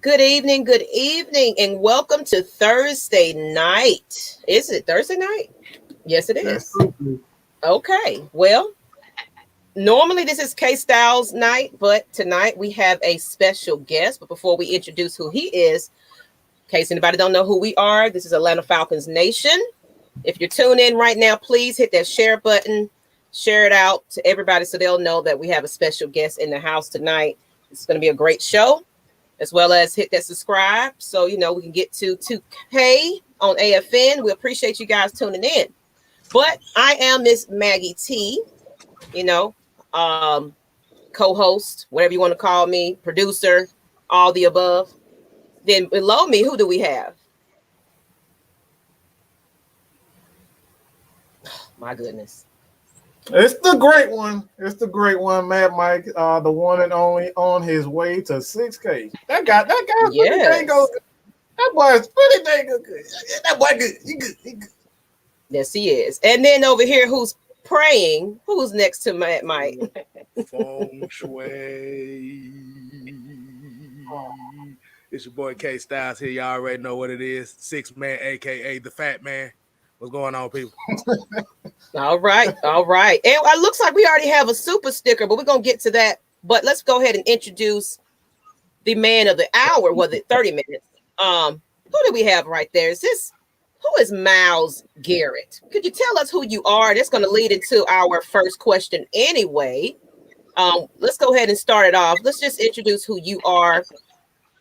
Good evening, and welcome to Thursday night. Is it Thursday night? Yes, it is. Okay, well, normally this is Kstlyz night, but tonight we have a special guest. But before we introduce who he is, in case anybody don't know who we are, this is Atlanta Falcons Nation. If you're tuned in right now, please hit that share button, share it out to everybody so they'll know that we have a special guest in the house tonight. It's going to be a great show. As well as hit that subscribe so we can get to 2K on AFN. We appreciate you guys tuning in. But I am Miss Maggie T, co-host, whatever you want to call me, producer, all the above. Then below me, who do we have? Oh, my goodness. It's the great one. Mad Mike, the one and only, on his way to 6K. That guy's pretty dang good. That boy's pretty dang good. That boy good. He good. Yes, he is. And then over here, who's praying? Who's next to Mad Mike? Feng Shui. It's your boy Kstlyz here. Y'all already know what it is. 6 Man, aka the Fat Man. What's going on, people? All right. And it looks like we already have a super sticker, but we're going to get to that. But let's go ahead and introduce the man of the hour. Was it 30 minutes? Who do we have right there? Who is Miles Garrett? Could you tell us who you are? That's going to lead into our first question anyway. Let's go ahead and start it off. Let's just introduce who you are.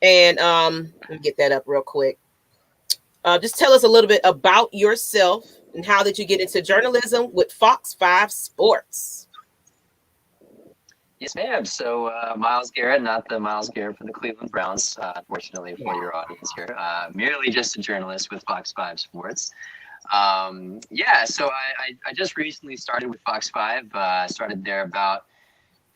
And let me get that up real quick. Just tell us a little bit about yourself and how did you get into journalism with Fox 5 Sports? Yes, ma'am. So Miles Garrett, not the Miles Garrett for the Cleveland Browns, unfortunately for your audience here. Merely just a journalist with Fox 5 Sports. So I just recently started with Fox 5. Started there about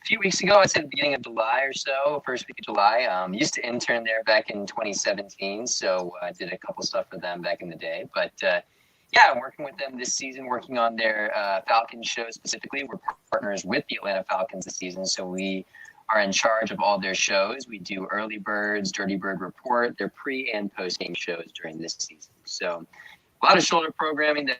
a few weeks ago. I'd say the beginning of July or so, first week of July. Used to intern there back in 2017, so I did a couple stuff for them back in the day. But I'm working with them this season, working on their Falcons show specifically. We're partners with the Atlanta Falcons this season, so we are in charge of all their shows. We do Early Birds, Dirty Bird Report, their pre- and post-game shows during this season. So a lot of shoulder programming that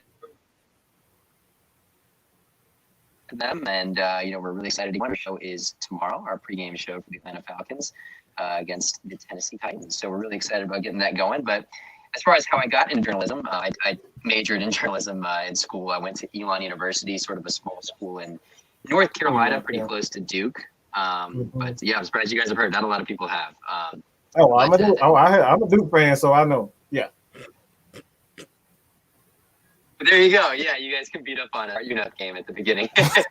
them, and we're really excited. Our show is tomorrow, our pregame show for the Atlanta Falcons against the Tennessee Titans. So we're really excited about getting that going. But as far as how I got into journalism, I majored in journalism in school. I went to Elon University, sort of a small school in North Carolina, pretty close to Duke. But yeah, I'm surprised you guys have heard. Not a lot of people have. I'm a Duke fan, so I know. Yeah. But there you go. Yeah, you guys can beat up on our game at the beginning. But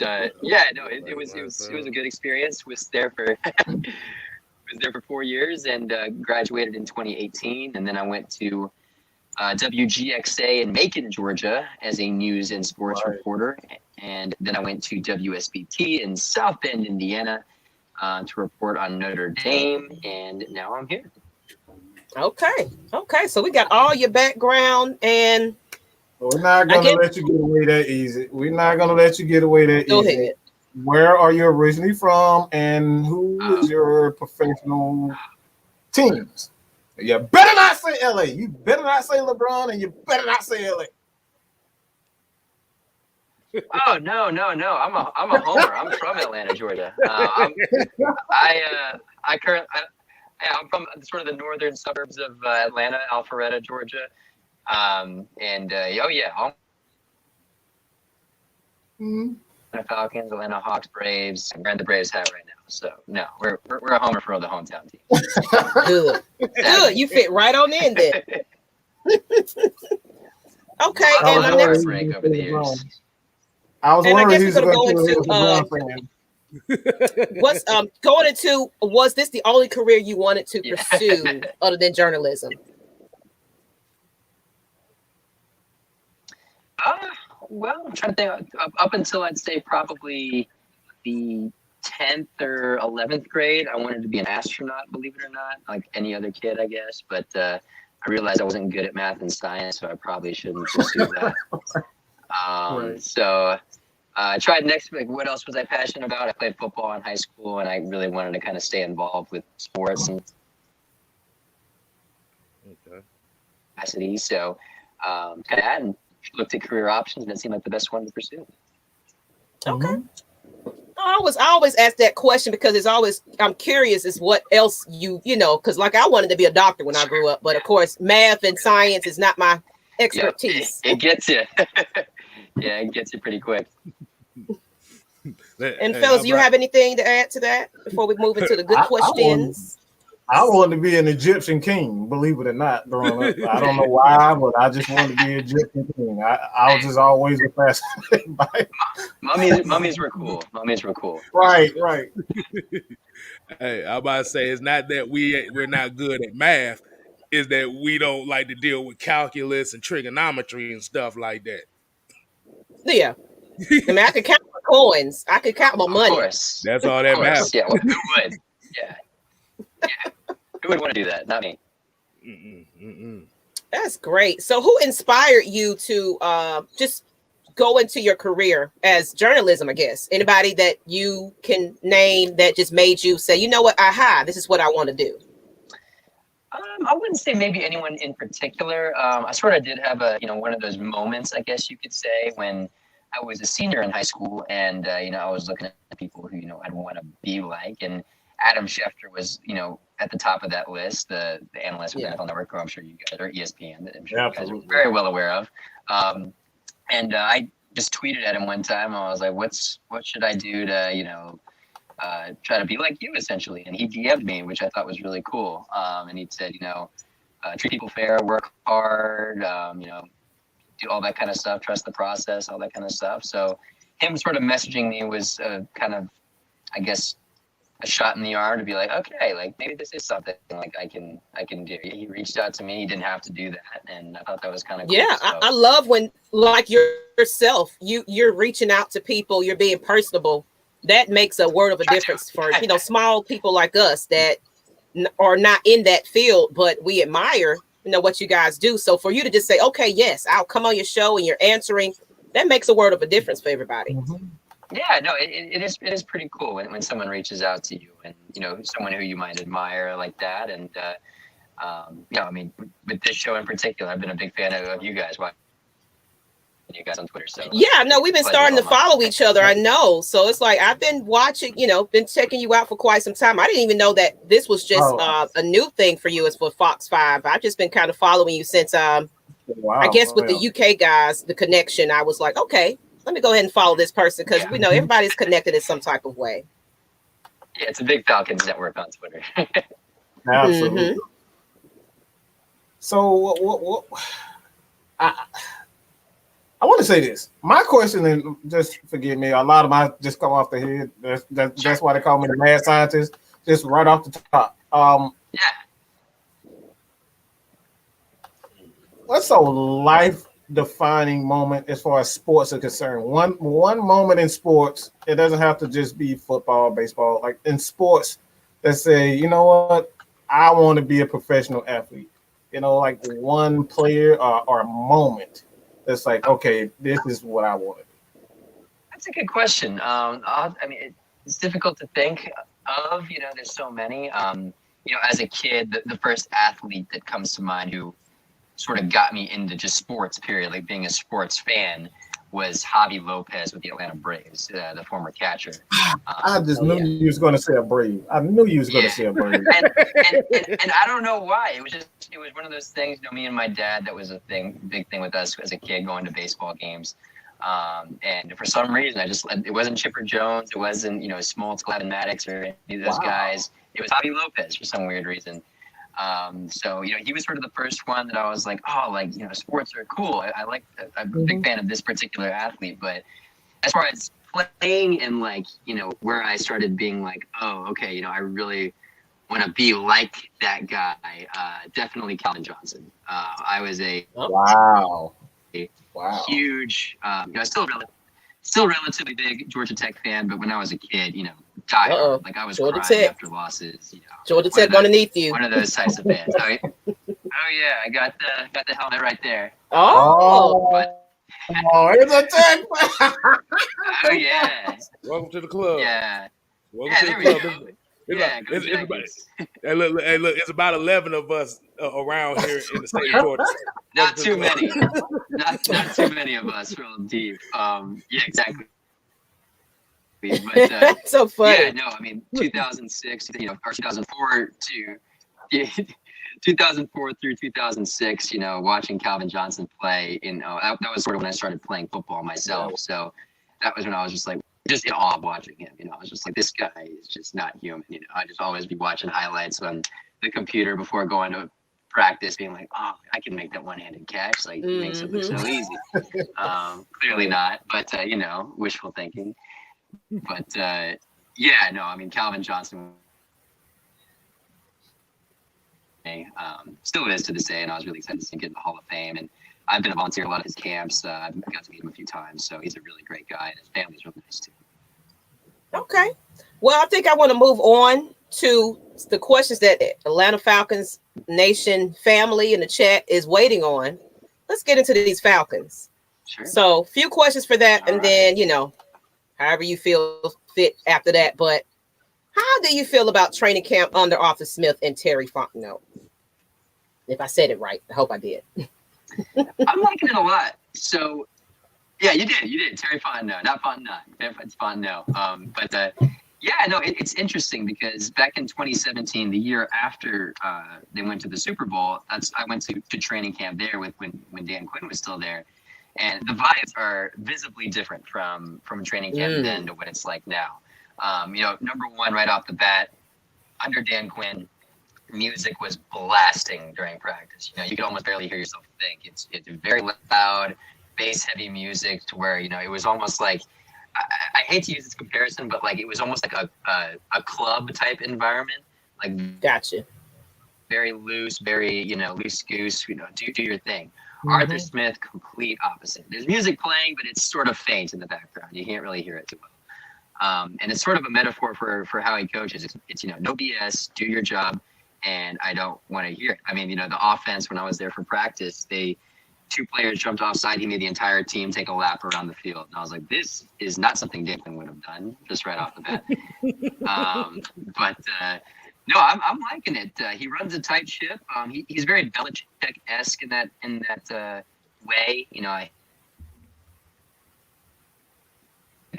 it was a good experience. Was there for 4 years and graduated in 2018. And then I went to WGXA in Macon, Georgia, as a news and sports reporter. And then I went to WSBT in South Bend, Indiana, to report on Notre Dame. And now I'm here. Okay. So we got all your background, and we're not going to let you get away that easy. Go ahead. Where are you originally from, and who is your professional teams? You better not say LA. You better not say LeBron, and you better not say LA. Oh no! I'm a homer. I'm from Atlanta, Georgia. I'm from sort of the northern suburbs of Atlanta, Alpharetta, Georgia. Atlanta Falcons, Atlanta Hawks, Braves. I'm wearing the Braves hat right now. So no, we're a homer for the hometown team. Good. You fit right on in there. Okay, and my next break over the years. I was wondering if you're going to go into was this the only career you wanted to pursue other than journalism? Well, I'm trying to think. Up until I'd say probably the 10th or 11th grade, I wanted to be an astronaut, believe it or not, like any other kid, I guess. But I realized I wasn't good at math and science, so I probably shouldn't pursue that. So I tried next, like, what else was I passionate about? I played football in high school, and I really wanted to kind of stay involved with sports. And capacity. So kind of that and looked at career options, and it seemed like the best one to pursue. Okay. I always ask that question because I'm curious as what else you know, because like I wanted to be a doctor when I grew up, but of course math and science is not my expertise. It gets you. Yeah, it gets you pretty quick. And fellas, you have anything to add to that before we move into the good questions? I wanted to be an Egyptian king, believe it or not, growing up. I don't know why, but I just wanted to be an Egyptian king. I was just always fascinated by it. Mummies were cool. Mummies were cool. Right. Hey, I'm about to say it's not that we're not good at math, is that we don't like to deal with calculus and trigonometry and stuff like that. Yeah. I mean, I could count my coins. I could count my money. Of course. That's all that matters. Yeah, well, who would? Yeah. Who would want to do that? Not me. That's great. So who inspired you to just go into your career as journalism, I guess? Anybody that you can name that just made you say, you know what, aha, this is what I want to do? I wouldn't say maybe anyone in particular. I sort of did have one of those moments, I guess you could say, when I was a senior in high school, and I was looking at people who I'd want to be like, and Adam Schefter was at the top of that list, the analyst with the NFL Network, who I'm sure you guys, or ESPN, that I'm sure you guys are very well aware of. And I just tweeted at him one time. I was like, what should I do to try to be like you, essentially? And he DM'd me, which I thought was really cool. And he said, treat people fair, work hard, do all that kind of stuff, trust the process, all that kind of stuff. So him sort of messaging me was kind of, I guess, a shot in the arm to be like, okay, like maybe this is something like I can do. He reached out to me. He didn't have to do that, and I thought that was kind of cool. Yeah, so. I love when, like yourself, you're reaching out to people, you're being personable. That makes a world of a difference for small people like us that are not in that field, but we admire what you guys do. So for you to just say, okay, yes, I'll come on your show and you're answering, that makes a world of a difference for everybody. Mm-hmm. Yeah, no, it is pretty cool when someone reaches out to you and someone who you might admire like that. And I mean, with this show in particular, I've been a big fan of you guys. Watching you guys on Twitter. So yeah, no, we've been starting to follow each other. I know, so it's like I've been watching, been checking you out for quite some time. I didn't even know that this was just a new thing for you as for Fox 5. I've just been kind of following you since I guess with the UK guys, the connection. I was like, okay, let me go ahead and follow this person because we know everybody's connected in some type of way. Yeah, it's a big Falcons network on Twitter. Absolutely. Mm-hmm. So I want to say this. My question, and just forgive me, a lot of mine just come off the head. That's why they call me the mad scientist. Just right off the top. What's a life-defining moment as far as sports are concerned? One moment in sports. It doesn't have to just be football, baseball. Like in sports, that say, you know what? I want to be a professional athlete. Like one player or a moment. It's like, okay, this is what I want to do. That's a good question. I mean, it's difficult to think of. There's so many. As a kid, the first athlete that comes to mind who sort of got me into just sports, period, like being a sports fan, was Javi Lopez with the Atlanta Braves, the former catcher. I just knew you was going to say a Brave. I knew you was going to say a Brave. and I don't know why. It was one of those things, me and my dad, that was a big thing with us as a kid going to baseball games. And for some reason, it wasn't Chipper Jones. It wasn't, Smoltz, Glavin Maddox, or any of those guys. It was Javi Lopez for some weird reason. So, he was sort of the first one that I was like, oh, like, sports are cool. I'm a big fan of this particular athlete. But as far as playing and like, where I started being like, oh, okay, I really want to be like that guy. Definitely Calvin Johnson. I was a huge, still relatively big Georgia Tech fan, but when I was a kid, diehard, like I was Georgia crying Tech. After losses. Georgia Tech underneath you. One of those types of fans. Oh yeah, I got the helmet right there. It's a Tech. Oh yeah. Welcome to the club. Yeah. Welcome to the club. It's about 11 of us around here in the state of Georgia. Not too many. Not too many of us from deep. Yeah, exactly. But so funny. Yeah, no, I mean 2006, or 2004 to 2004 through 2006, watching Calvin Johnson play, that was sort of when I started playing football myself. So that was when I was just in awe of watching him. I was just like, this guy is just not human. I just always be watching highlights on the computer before going to practice, being like, oh, I can make that one-handed catch. Like, he makes it look so easy. Clearly not, but wishful thinking. But yeah, no, I mean, Calvin Johnson still is to this day, and I was really excited to see him get in the Hall of Fame. And I've been a volunteer at a lot of his camps. I've got to meet him a few times, so he's a really great guy, and his family's really nice too. Okay, well, I think I want to move on to the questions that Atlanta Falcons Nation family in the chat is waiting on. Let's get into these Falcons. Sure. So, few questions for that, and then however you feel fit after that. But how do you feel about training camp under Arthur Smith and Terry Fontenot? If I said it right, I hope I did. I'm liking it a lot. So, yeah, you did. Terry Fontenot, not Fontenot. It's Fontenot. But yeah, no, it's interesting because back in 2017, the year after they went to the Super Bowl, I went to training camp there when Dan Quinn was still there. And the vibes are visibly different from training camp then to what it's like now. Number one, right off the bat, under Dan Quinn, music was blasting during practice. You could almost barely hear yourself think. It's very loud, bass-heavy music to where, it was almost like, I hate to use this comparison, but it was almost like a club-type environment. Gotcha. Very loose, very, loose goose, do your thing. Arthur Smith, complete opposite. There's music playing, but it's sort of faint in the background. You can't really hear it too well. And it's sort of a metaphor for how he coaches. It's no BS, do your job, and I don't want to hear it. I mean, the offense, when I was there for practice, two players jumped offside. He made the entire team take a lap around the field. And I was like, this is not something Dinkley would have done, just right off the bat. No, I'm liking it. He runs a tight ship. He's very Belichick-esque in that way.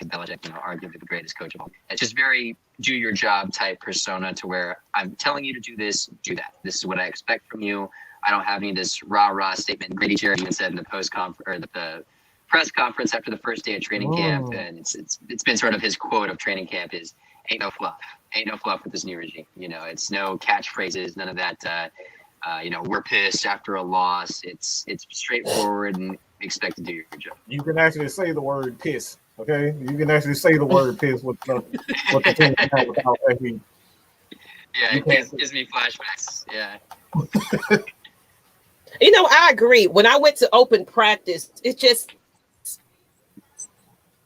Belichick, arguably the greatest coach of all. It's just very do your job type persona to where I'm telling you to do this, do that. This is what I expect from you. I don't have any of this rah-rah statement. Grady Jarrett even said in the the press conference after the first day of training camp, and it's been sort of his quote of training camp is, ain't no fluff. Ain't no fluff with this new regime. It's no catchphrases, none of that. We're pissed after a loss. It's straightforward and expect to do your job. You can actually say the word piss, okay? You can actually say the word piss with the team without actually. Yeah, it gives me flashbacks. Yeah. I agree. When I went to open practice, it's just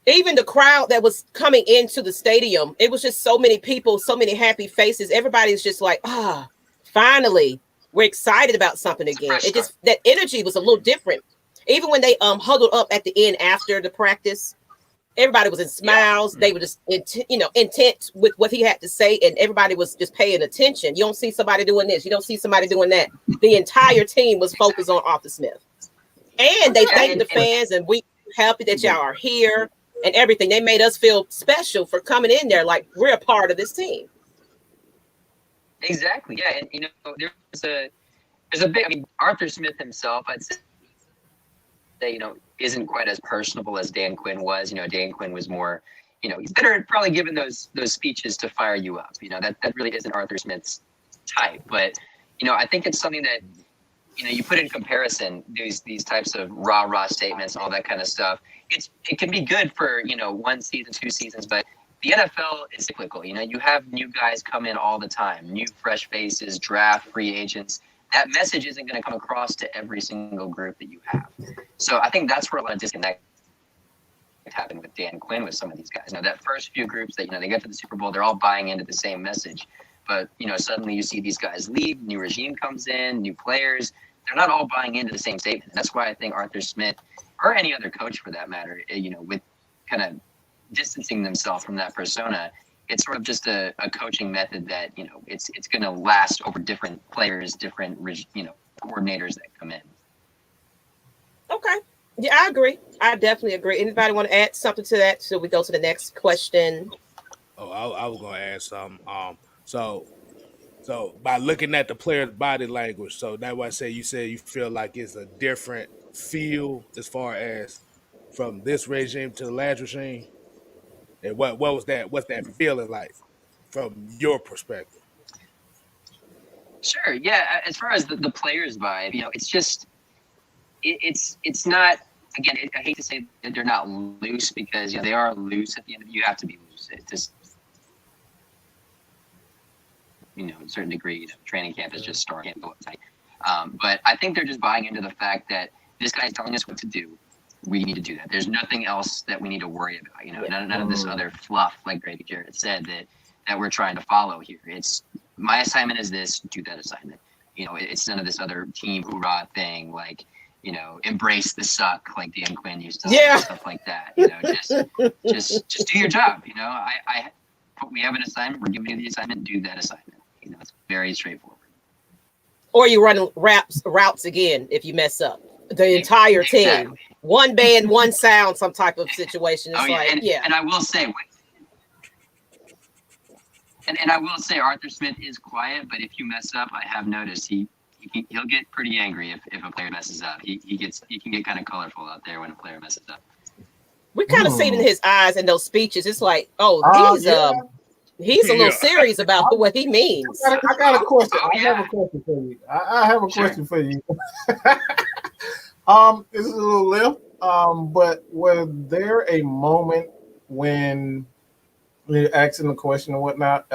even the crowd that was coming into the stadium, it was just so many people, so many happy faces. Everybody's just like, finally, we're excited about something again. It just, that energy was a little different. Even when they huddled up at the end after the practice, everybody was in smiles. They were just, intent with what he had to say, and everybody was just paying attention. You don't see somebody doing this. You don't see somebody doing that. The entire team was focused on Arthur Smith. And they thanked the fans, and we happy that y'all are here. And everything. They made us feel special for coming in there like we're a part of this team. Exactly. Yeah. And, there's a big, Arthur Smith himself, I'd say, isn't quite as personable as Dan Quinn was. Dan Quinn was more, he's better at probably giving those speeches to fire you up. That really isn't Arthur Smith's type. But, I think it's something that, you put in comparison these types of rah-rah statements, all that kind of stuff. It can be good for, 1 season, 2 seasons, but the NFL is cyclical. You have new guys come in all the time, new fresh faces, draft, free agents. That message isn't going to come across to every single group that you have. So I think that's where a lot of disconnect happened with Dan Quinn with some of these guys. Now, that first few groups that, they get to the Super Bowl, they're all buying into the same message. But, suddenly you see these guys leave, new regime comes in, new players. They're not all buying into the same statement. And that's why I think Arthur Smith, or any other coach for that matter, with kind of distancing themselves from that persona, it's sort of just a coaching method that, it's going to last over different players, different, coordinators that come in. Okay. Yeah, I agree. I definitely agree. Anybody want to add something to that? So we go to the next question. Oh, I was gonna add something. So by looking at the player's body language, so that's why I say you said you feel like it's a different feel as far as from this regime to the last regime. And what was that? What's that feeling like from your perspective? Sure. Yeah. As far as the players vibe, it's just, it's not, again, I hate to say that they're not loose, because they are loose at the end of it. You have to be loose. It's just, to a certain degree, training camp is just starting to go uptight. But I think they're just buying into the fact that this guy's telling us what to do. We need to do that. There's nothing else that we need to worry about. None of this other fluff, like Garrett said, that we're trying to follow here. It's my assignment is this, do that assignment. It's none of this other team hoorah thing, like, embrace the suck, like Dan Quinn used to say, stuff like that. Just do your job. We have an assignment. We're giving you the assignment. Do that assignment. It's very straightforward. Or you run routes again if you mess up. The entire team, one band, one sound, some type of situation. It's And I will say, and I will say, Arthur Smith is quiet, but if you mess up, I have noticed he'll get pretty angry if a player messes up. He can get kind of colorful out there when a player messes up. We kind of see it in his eyes and those speeches. It's like, he's a little serious about what he means. I got a question. I have a question for you. I have a question for you. This is a little lift. But was there a moment when you're asking the question and whatnot,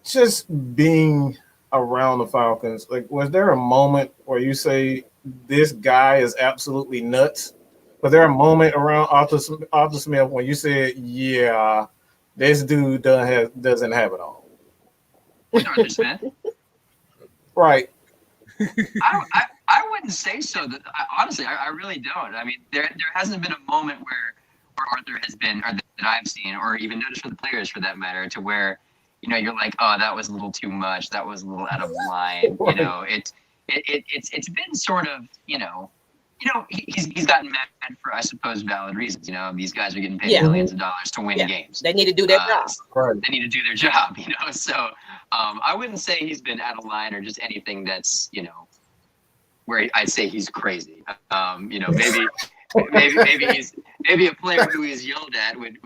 just being around the Falcons, like, was there a moment where you say this guy is absolutely nuts? Was there a moment around Arthur Smith when you said, yeah, this dude doesn't have it all? Arthur Smith? Right. I wouldn't say so. Honestly, I really don't. I mean, there hasn't been a moment where Arthur has been, or that I've seen, or even noticed for the players for that matter, to where, you're like, oh, that was a little too much. That was a little out of line. It's been sort of, he's gotten mad for, I suppose, valid reasons. These guys are getting paid millions of dollars to win games. They need to do their job. They need to do their job, So I wouldn't say he's been out of line or just anything that's, where I'd say he's crazy. Maybe a player who is yelled at would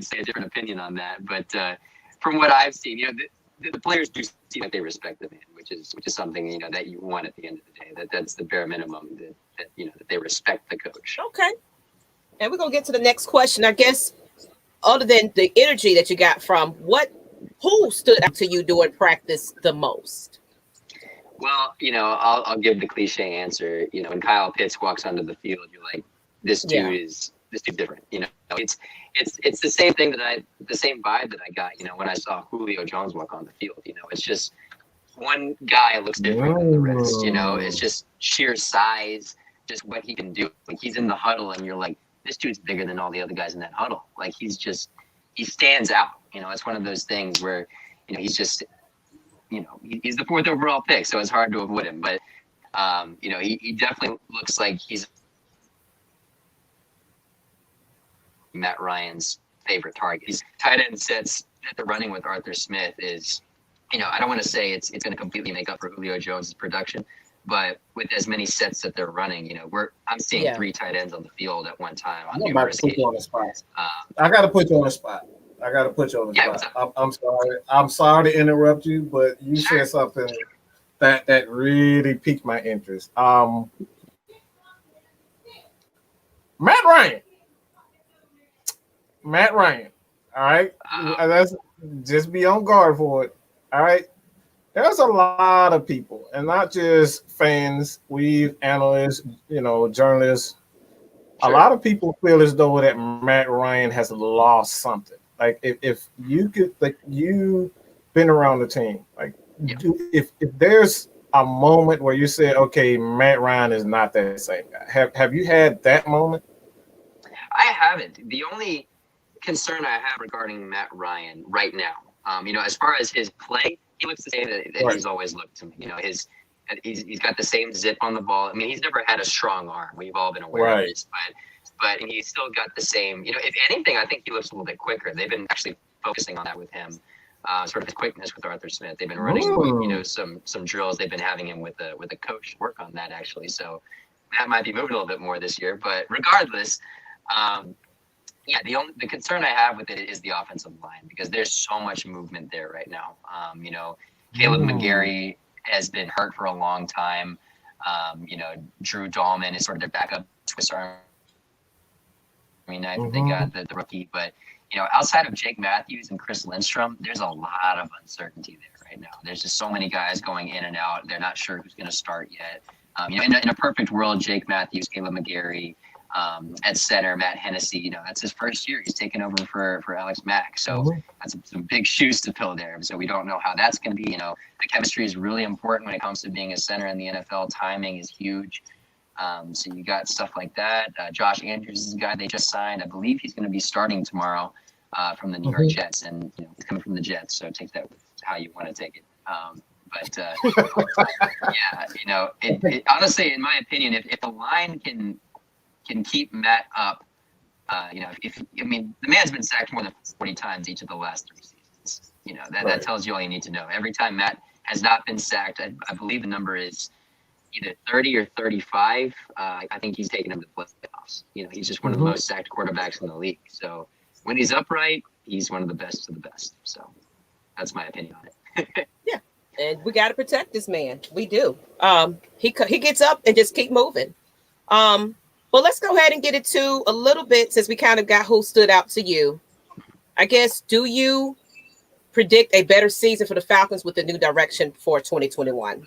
say a different opinion on that. But from what I've seen, the players do see that they respect the man, which is something that you want at the end of the day. That's the bare minimum, that they respect the coach. Okay, and we're gonna get to the next question. I guess, other than the energy that you got from who stood out to you during practice the most? Well, I'll give the cliche answer. When Kyle Pitts walks onto the field, you're like, this dude's different. It's the same thing the same vibe that I got, when I saw Julio Jones walk on the field. It's just one guy looks different than the rest. It's just sheer size, just what he can do. Like, he's in the huddle, and you're like, this dude's bigger than all the other guys in that huddle. Like, he stands out. It's one of those things where, he's just, he's the 4th overall pick, so it's hard to avoid him. But, he definitely looks like he's Matt Ryan's favorite target. These tight end sets that they're running with Arthur Smith is, I don't want to say it's going to completely make up for Julio Jones' production, but with as many sets that they're running, I'm seeing 3 tight ends on the field at one time on numerous occasions. I got to put you on the spot. I'm sorry. I'm sorry to interrupt you, but you said something that really piqued my interest. Matt Ryan. All right. That's just be on guard for it. All right. There's a lot of people, and not just fans, analysts, journalists. Sure. A lot of people feel as though that Matt Ryan has lost something. Like, if you could, like, you've been around the team, like, if there's a moment where you say, okay, Matt Ryan is not that same guy. Have you had that moment? I haven't. concern I have regarding Matt Ryan right now. As far as his play, he looks the same that he's always looked to me. He's got the same zip on the ball. I mean, he's never had a strong arm. We've all been aware of this, but he's still got the same. If anything, I think he looks a little bit quicker. They've been actually focusing on that with him, sort of his quickness with Arthur Smith. They've been running, some drills. They've been having him with a coach work on that actually. So that might be moving a little bit more this year. But regardless, the concern I have with it is the offensive line because there's so much movement there right now. Caleb McGarry has been hurt for a long time. Drew Dahlman is sort of their backup Swiss Army knife. They got the rookie, but outside of Jake Matthews and Chris Lindstrom, there's a lot of uncertainty there right now. There's just so many guys going in and out. They're not sure who's going to start yet. In a perfect world, Jake Matthews, Caleb McGarry, at center, Matt Hennessy, that's his first year. He's taken over for Alex Mack. So that's some big shoes to fill there. So we don't know how that's going to be. The chemistry is really important when it comes to being a center in the NFL. Timing is huge. So you got stuff like that. Josh Andrews is a guy they just signed. I believe he's going to be starting tomorrow from the New York Jets. And he's coming from the Jets. So take that how you want to take it. Honestly, in my opinion, if the line can keep Matt up, the man's been sacked more than 40 times each of the last 3 seasons. That tells you all you need to know. Every time Matt has not been sacked, I believe the number is either 30 or 35. I think he's taken him to playoffs. He's just one of the most sacked quarterbacks in the league. So when he's upright, he's one of the best of the best. So that's my opinion on it. Yeah. And we got to protect this man. We do. He gets up and just keep moving. Well, let's go ahead and get into a little bit since we kind of got who stood out to you. I guess, do you predict a better season for the Falcons with the new direction for 2021?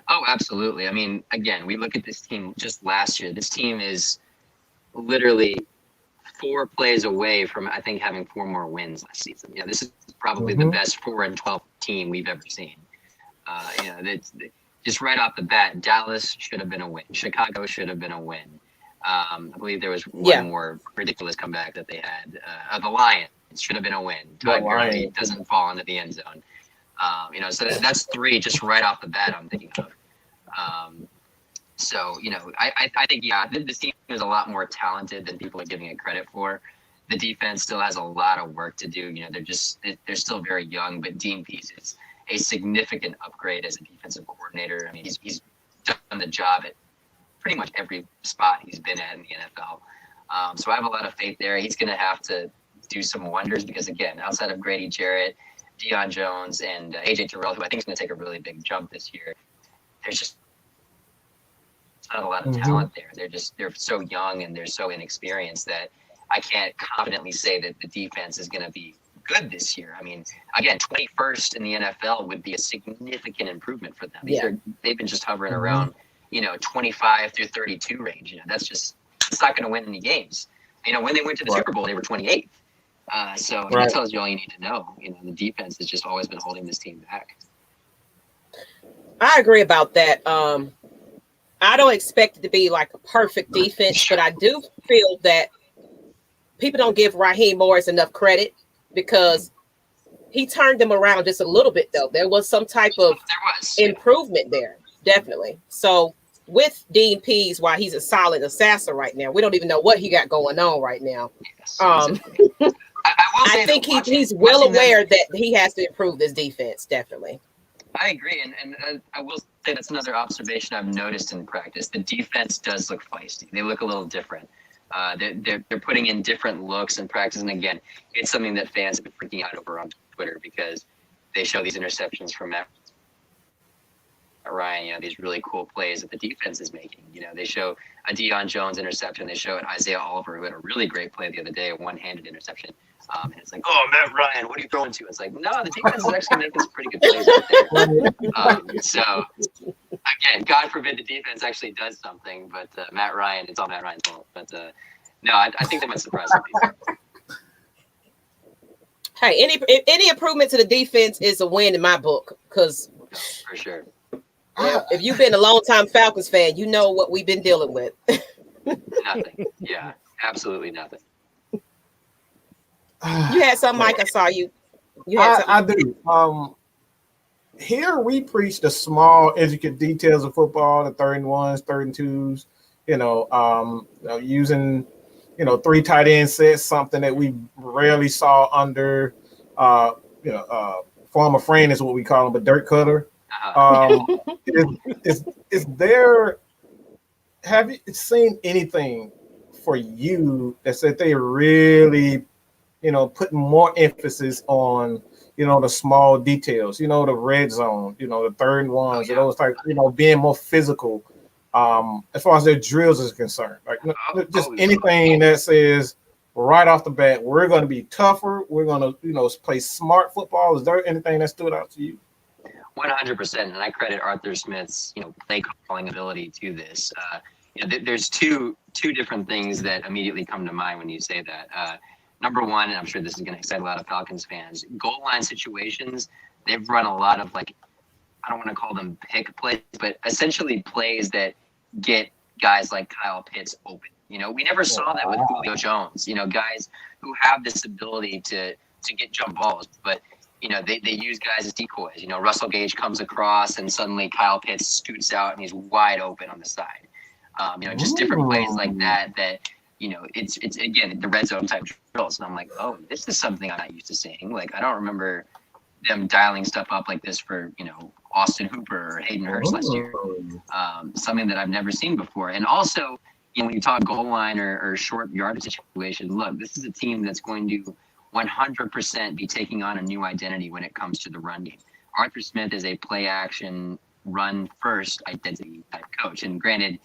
Oh, absolutely. I mean, again, we look at this team just last year. This team is literally 4 plays away from, I think, having 4 more wins last season. This is probably the best 4-12 team we've ever seen. Just right off the bat, Dallas should have been a win. Chicago should have been a win. I believe there was one more ridiculous comeback that they had. The Lions should have been a win. Todd Gurley doesn't fall into the end zone. So that's 3 just right off the bat I'm thinking of. I think, this team is a lot more talented than people are giving it credit for. The defense still has a lot of work to do. They're still very young, but Dean Pease is a significant upgrade as a defensive coordinator. I mean, he's done the job at pretty much every spot he's been at in the NFL. So I have a lot of faith there. He's going to have to do some wonders because, again, outside of Grady Jarrett, Deion Jones, and AJ Terrell, who I think is going to take a really big jump this year, there's just not a lot of talent there. They're so young and they're so inexperienced that I can't confidently say that the defense is going to be good this year. I mean, again, 21st in the NFL would be a significant improvement for them. They've been just hovering around, 25 through 32 range. It's not going to win any games. When they went to the Super Bowl, they were 28th. That tells you all you need to know. The defense has just always been holding this team back. I agree about that. I don't expect it to be like a perfect defense, but I do feel that people don't give Raheem Morris enough credit because he turned them around just a little bit, though. There was some type of improvement there, definitely. So with Dean Pease, while he's a solid assassin right now, we don't even know what he got going on right now. Yes, I think he's well aware that he has to improve this defense, definitely. I agree, and I will say that's another observation I've noticed in practice. The defense does look feisty. They look a little different. They're putting in different looks in practice, and again, it's something that fans have been freaking out over on Twitter because they show these interceptions from Matt Ryan, these really cool plays that the defense is making. They show a Deion Jones interception. They show an Isaiah Oliver who had a really great play the other day, a one-handed interception. And it's like, oh, Matt Ryan, what are you throwing to? It's like, no, the defense is actually making some pretty good plays right there. So, again, God forbid the defense actually does something, but Matt Ryan, it's all Matt Ryan's fault. But no, I think they might surprise some people. Hey, any improvement to the defense is a win in my book because for sure. If you've been a long-time Falcons fan, you know what we've been dealing with. Nothing. Yeah, absolutely nothing. You had some, Mike. I saw you. I do. Here we preach the small, intricate details of football, the 3-and-1s, 3-and-2s. Using 3 tight end sets, something that we rarely saw under former friend is what we call him, a dirt cutter. Is there? Have you seen anything for you that said they really, putting more emphasis on, the small details, the red zone, the 3rd-and-1s, those type, being more physical, as far as their drills is concerned, like just anything that says right off the bat, we're going to be tougher. We're going to play smart football. Is there anything that stood out to you? 100%, and I credit Arthur Smith's play calling ability to this. There's two different things that immediately come to mind when you say that. Number one, and I'm sure this is going to excite a lot of Falcons fans, goal line situations. They've run a lot of I don't want to call them pick plays, but essentially plays that get guys like Kyle Pitts open. We never saw that with Julio Jones. Guys who have this ability to get jump balls, but they use guys as decoys. Russell Gage comes across and suddenly Kyle Pitts scoots out and he's wide open on the side. Just different plays like that. It's again the red zone type drills, and I'm like, oh, this is something I'm not used to seeing. I don't remember them dialing stuff up like this for Austin Hooper or Hayden Hurst last year. Something that I've never seen before. And also, when you talk goal line or short yardage situation, look, this is a team that's going to 100% be taking on a new identity when it comes to the run game. Arthur Smith is a play action run first identity type coach, and granted,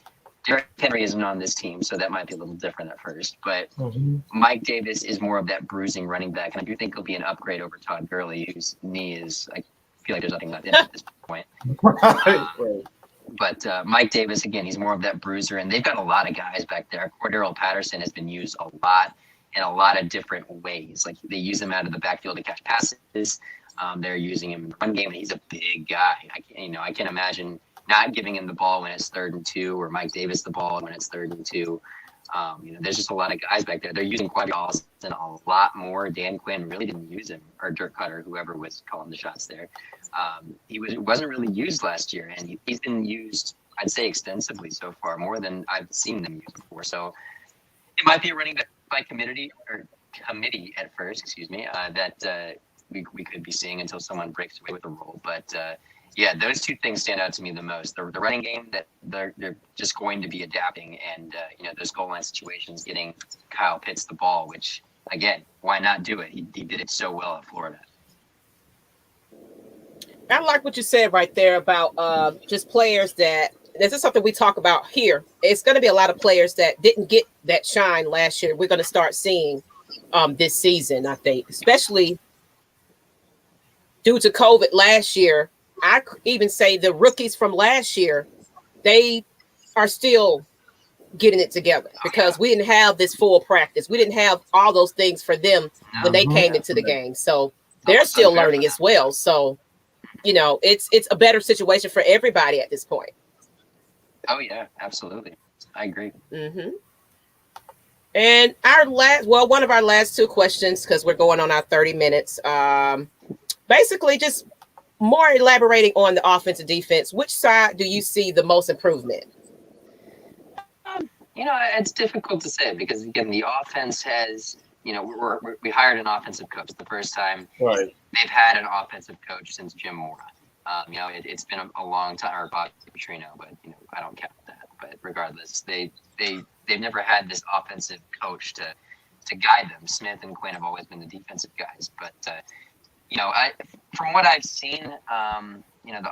Derrick Henry isn't on this team, so that might be a little different at first. But Mike Davis is more of that bruising running back, and I do think he'll be an upgrade over Todd Gurley, whose knee is, I feel like there's nothing left in at this point. But Mike Davis, again, he's more of that bruiser, and they've got a lot of guys back there. Cordero Patterson has been used a lot in a lot of different ways. They use him out of the backfield to catch passes. They're using him in the run game, and he's a big guy. I can't imagine not giving him the ball when it's 3rd and 2, or Mike Davis the ball when it's 3rd and 2. There's just a lot of guys back there. They're using Quadri Austin a lot more. Dan Quinn really didn't use him, or Dirk Cutter, whoever was calling the shots there. He wasn't really used last year, and he's been used, I'd say, extensively so far, more than I've seen them use before. So it might be a running back by committee at first, that we could be seeing until someone breaks away with the role. But yeah, those two things stand out to me the most. The running game, that they're just going to be adapting, and those goal line situations, getting Kyle Pitts the ball, which, again, why not do it? He did it so well at Florida. I like what you said right there about just players that, this is something we talk about here. It's going to be a lot of players that didn't get that shine last year. We're going to start seeing this season, I think, especially due to COVID last year. I even say the rookies from last year, they are still getting it together because we didn't have this full practice. We didn't have all those things for them when they came into the game. So they're still learning as well. So, it's a better situation for everybody at this point. Oh, yeah, absolutely. I agree. Mm-hmm. And one of our last two questions, because we're going on our 30 minutes, basically just more elaborating on the offense and defense. Which side do you see the most improvement? It's difficult to say because, again, the offense has, we hired an offensive coach the first time. Right. They've had an offensive coach since Jim Mora. It's been a long time, or Bob Petrino, but I don't count that. But regardless, they've never had this offensive coach to guide them. Smith and Quinn have always been the defensive guys. But from what I've seen, the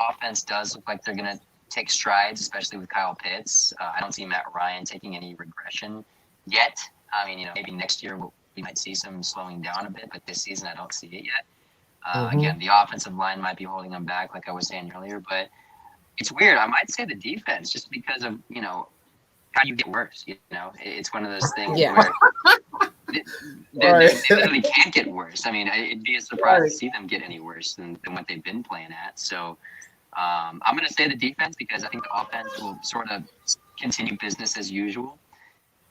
offense does look like they're going to take strides, especially with Kyle Pitts. I don't see Matt Ryan taking any regression yet. Maybe next year we might see some slowing down a bit, but this season I don't see it yet. Again, the offensive line might be holding them back, like I was saying earlier, but it's weird. I might say the defense, just because of, how you get worse. It's one of those things where they literally can't get worse. It'd be a surprise to see them get any worse than what they've been playing at. So I'm going to say the defense because I think the offense will sort of continue business as usual.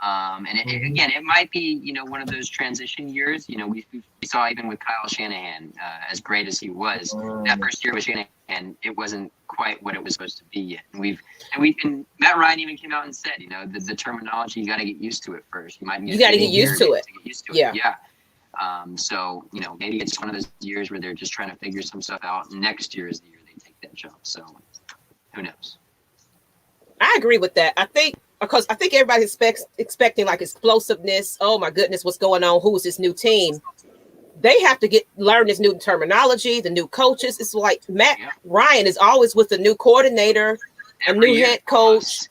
Again, it might be, one of those transition years. We saw even with Kyle Shanahan, as great as he was, that first year with Shanahan, it wasn't quite what it was supposed to be yet. And Matt Ryan even came out and said, the terminology, you got to get used to it first. You might need to get used to it. Yeah. So, maybe it's one of those years where they're just trying to figure some stuff out. Next year is the year they take that jump. So who knows? I agree with that. Because I think everybody's expecting like explosiveness. Oh my goodness, what's going on? Who's this new team? They have to learn this new terminology, the new coaches. It's like Matt Ryan is always with a new coordinator, a new head coach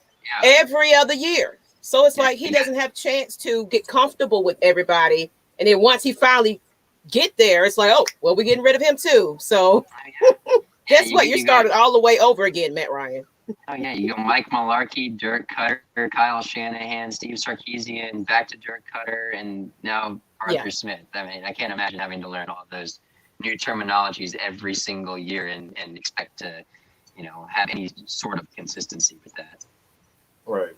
every other year. So it's like he doesn't have a chance to get comfortable with everybody. And then once he finally get there, it's like, oh, well, we're getting rid of him too. So guess what? You started all the way over again, Matt Ryan. Oh, yeah, you go Mike Mularkey, Dirk Cutter, Kyle Shanahan, Steve Sarkisian, back to Dirk Cutter, and now Arthur Smith. I mean, I can't imagine having to learn all those new terminologies every single year and expect to, have any sort of consistency with that. Right.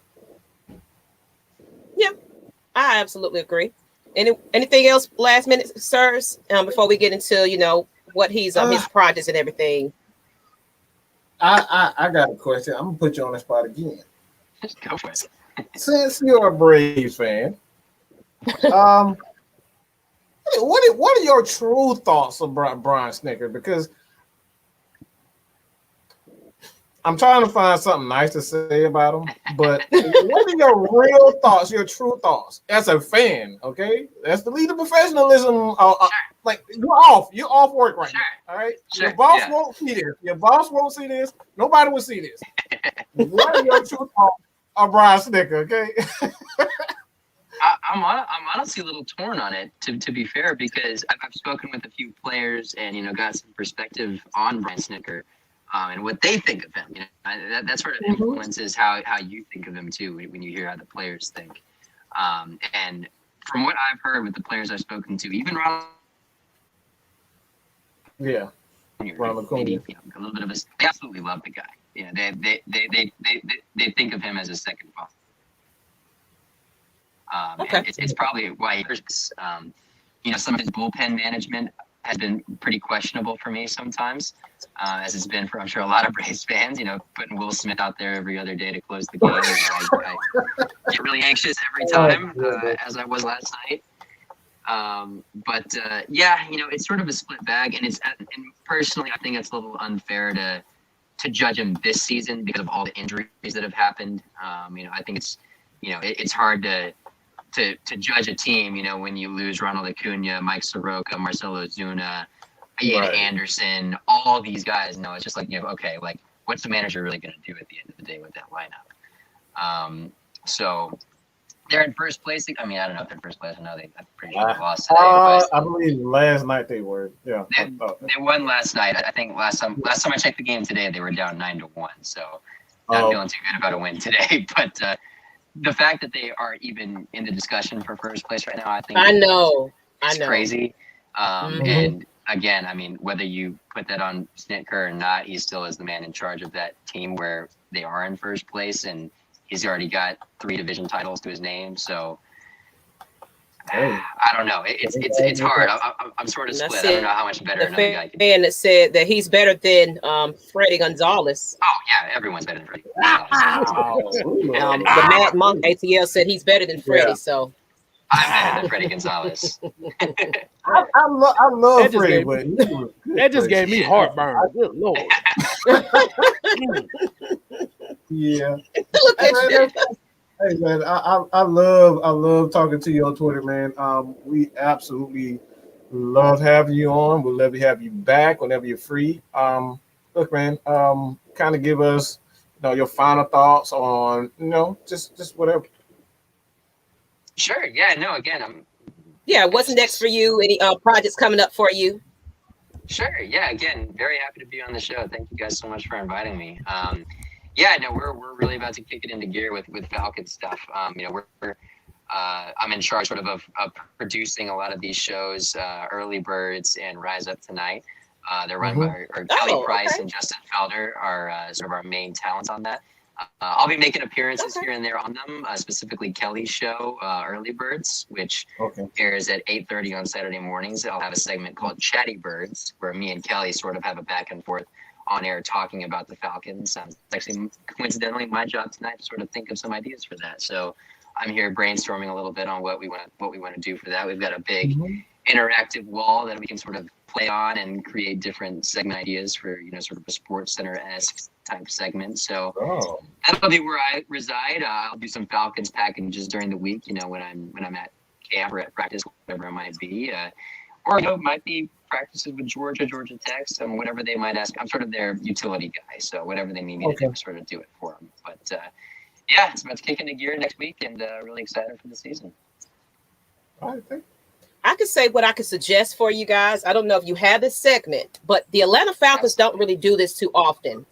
Yeah, I absolutely agree. Anything else last minute, sirs, before we get into, what he's his projects and everything? I got a question. I'm gonna put you on the spot again. Go for it. Since you're a Braves fan, what are your true thoughts about Brian Snitker? Because I'm trying to find something nice to say about him, but what are your real thoughts, your true thoughts as a fan? Okay, that's the lead of professionalism. Like you're off work right now. All right, your boss won't see this. Your boss won't see this. Nobody will see this. What are your true thoughts of Brian Snitker? Okay. I'm honestly a little torn on it, to be fair, because I've spoken with a few players and got some perspective on Brian Snitker. And what they think of him, that sort of influences how you think of him too when you hear how the players think. And from what I've heard with the players I've spoken to, even Ronald, Ronald Acuna, a little bit of they absolutely love the guy. They think of him as a second father. And it's probably why some of his bullpen management has been pretty questionable for me sometimes, as it's been for, I'm sure, a lot of Braves fans, putting Will Smith out there every other day to close the game. I get really anxious every time, as I was last night. It's sort of a split bag, and and personally, I think it's a little unfair to judge him this season because of all the injuries that have happened. I think it's hard to judge a team, when you lose Ronald Acuna, Mike Soroka, Marcelo Ozuna, Ian Anderson, all these guys. It's just like, okay, like what's the manager really going to do at the end of the day with that lineup? So they're in first place. I mean, I don't know if they're in first place. I know I'm pretty sure they lost today. I believe last night they were. Yeah, they won last night. I think last time I checked the game today, they were down 9-1. So not feeling too good about a win today, but. The fact that they are even in the discussion for first place right now, I think it's crazy. And again, I mean, whether you put that on Snitker or not, he still is the man in charge of that team where they are in first place, and he's already got 3 division titles to his name. So I don't know. It's hard. I'm sort of split. I don't know how much better another guy can be. And that said that he's better than Freddie Gonzalez. Oh yeah, everyone's better than Freddie Gonzalez. The Mad Monk ATL said he's better than Freddie. So I'm better than Freddie Gonzalez. I love Freddie, but that just gave me heartburn. Good Lord. Yeah. Hey man, I love talking to you on Twitter, man. We absolutely love having you on. We'd love to have you back whenever you're free. Look, man, kind of give us, your final thoughts on, just whatever. Sure. Yeah. No. Again, what's next for you? Any projects coming up for you? Sure. Yeah. Again, very happy to be on the show. Thank you guys so much for inviting me. We're really about to kick it into gear with Falcons stuff. I'm in charge sort of producing a lot of these shows, Early Birds and Rise Up Tonight. They're run by Kelly Price and Justin Felder are sort of our main talents on that. I'll be making appearances here and there on them, specifically Kelly's show, Early Birds, which airs at 8:30 on Saturday mornings. I'll have a segment called Chatty Birds, where me and Kelly sort of have a back and forth on air talking about the Falcons. It's actually coincidentally my job tonight to sort of think of some ideas for that. So I'm here brainstorming a little bit on what we want to do for that. We've got a big interactive wall that we can sort of play on and create different segment ideas for, sort of a Sports Center-esque type segment. So that'll be where I reside. I'll do some Falcons packages during the week, when I'm at camp or at practice, whatever it might be. Or, it might be practices with Georgia Tech, and whatever they might ask. I'm sort of their utility guy, so whatever they need me to do, I sort of do it for them. But it's about to kick into gear next week, and really excited for the season. I could say what I could suggest for you guys. I don't know if you have this segment, but the Atlanta Falcons don't really do this too often.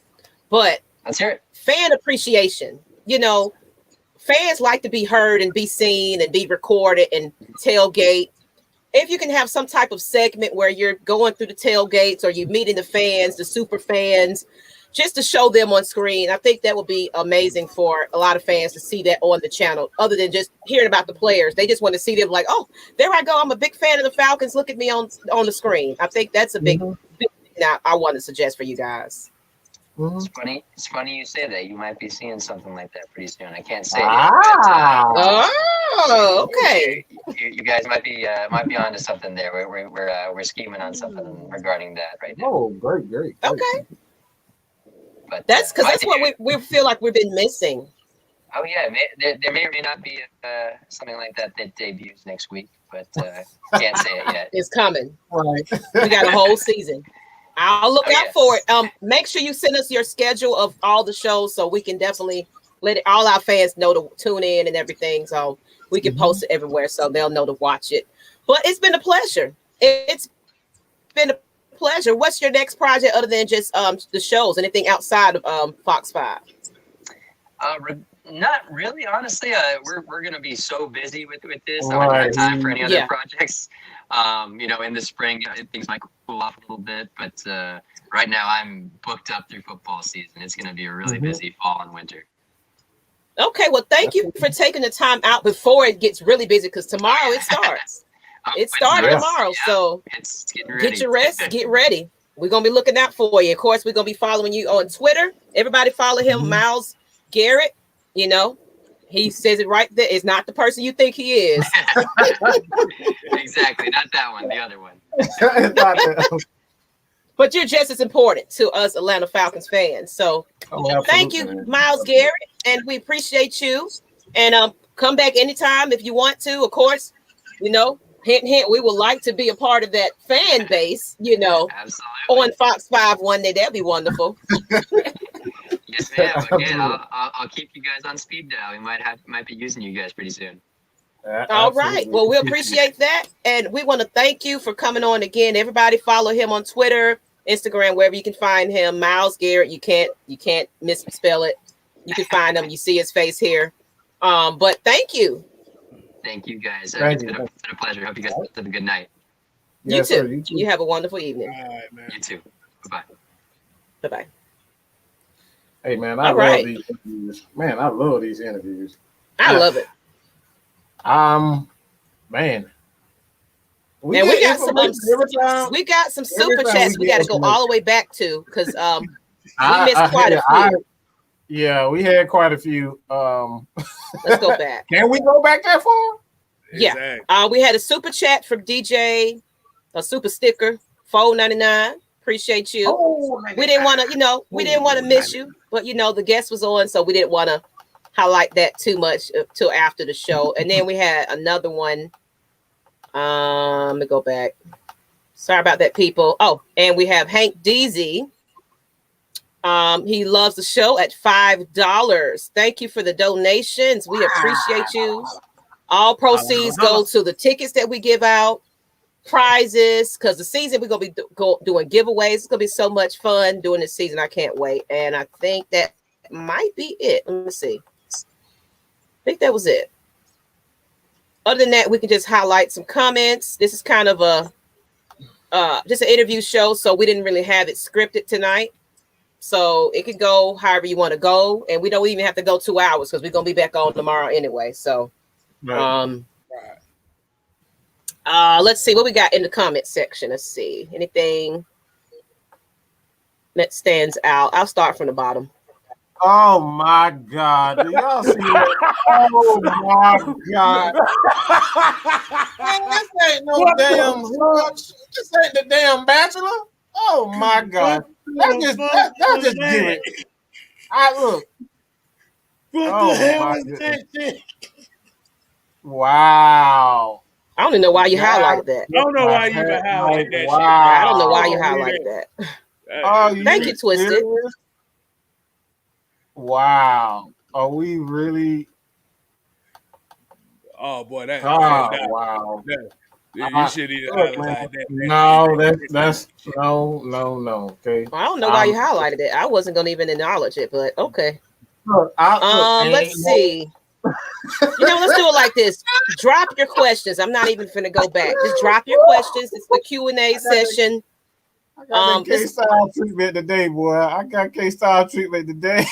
But let's hear it. Fan appreciation. Fans like to be heard and be seen and be recorded and tailgate. If you can have some type of segment where you're going through the tailgates or you're meeting the fans, the super fans, just to show them on screen, I think that would be amazing for a lot of fans to see that on the channel, other than just hearing about the players. They just want to see them like, oh, there I go. I'm a big fan of the Falcons. Look at me on the screen. I think that's a big thing I want to suggest for you guys. It's funny you say that. You might be seeing something like that pretty soon. I can't say it. But, okay. You guys might be onto something there. We're scheming on something regarding that right now. Oh, great. Okay. But that's because that's what we feel like we've been missing. Oh yeah, there may or may not be something like that debuts next week, but can't say it yet. It's coming. Right. We got a whole season. I'll look out for it. Make sure you send us your schedule of all the shows so we can definitely let all our fans know to tune in and everything. So we can post it everywhere so they'll know to watch it. But it's been a pleasure. It's been a pleasure. What's your next project other than just the shows? Anything outside of Fox 5? Not really, honestly. We're gonna be so busy with this. I don't have time for any other projects. In the spring things might cool off a little bit, but right now I'm booked up through football season. It's gonna be a really busy fall and winter. Okay, well, thank you for taking the time out before it gets really busy, because tomorrow it starts. It starts tomorrow, so it's get your rest, get ready. We're gonna be looking out for you. Of course, we're gonna be following you on Twitter. Everybody follow him, Myles Garrett. He says it right there. It's not the person you think he is. Exactly, not that one, the other one. But you're just as important to us Atlanta Falcons fans. So thank you, Myles Garrett, and we appreciate you. And come back anytime if you want to. Of course, hint, hint, we would like to be a part of that fan base, Absolutely. On Fox 5 one day. That'd be wonderful. Yes, ma'am. Again, I'll keep you guys on speed dial. We might be using you guys pretty soon. All right. Well, we appreciate that. And we want to thank you for coming on again. Everybody follow him on Twitter, Instagram, wherever you can find him. Myles Garrett. You can't misspell it. You can find him. You see his face here. But thank you. Thank you, guys. It's been a pleasure. Hope you guys have a good night. You too. You have a wonderful evening. All right, man. You too. Bye-bye. Bye-bye. Hey, man, I love these interviews. Man, I love these interviews. I love it. Man. We got some super chats we got to go all the way back to, because we missed quite a few. Yeah, we had quite a few. Let's go back. Can we go back that far? Yeah. Exactly. We had a super chat from DJ, a super sticker, $4.99. Appreciate you. We didn't want to, miss you, but the guest was on, so we didn't want to highlight that too much till after the show. And then we had another one. Let me go back. Sorry about that, people. Oh, and we have Hank DZ. He loves the show at $5. Thank you for the donations. We appreciate you. All proceeds go to the tickets that we give out, prizes, because the season we're gonna be doing giveaways. It's gonna be so much fun doing this season. I can't wait. And I think that might be it. Let me see. I think that was it. Other than that, we can just highlight some comments. This is kind of a just an interview show, so we didn't really have it scripted tonight. So it can go however you want to go, and we don't even have to go 2 hours because we're gonna be back on tomorrow anyway. So, let's see what we got in the comment section. Let's see anything that stands out. I'll start from the bottom. Oh my God! Do y'all see that? Oh my God! Man, this ain't no damn Hutch. This ain't the damn Bachelor. Oh my God! That's just give it. I look. What the hell is that shit? Wow. I don't even know why you highlighted that. I don't know why you even highlight that shit. I don't know why you highlighted that. Thank you, Twisted. Wow. Are we really? Oh boy, that. Wow. You should even highlight that. No, that's no. Okay. I don't know why you highlighted it. I wasn't gonna even acknowledge it, but okay. Look, let's see. Let's do it like this. Drop your questions. I'm not even finna go back. Just drop your questions. It's the Q&A session. I got Kstlyz treatment today, boy. I got Kstlyz treatment today.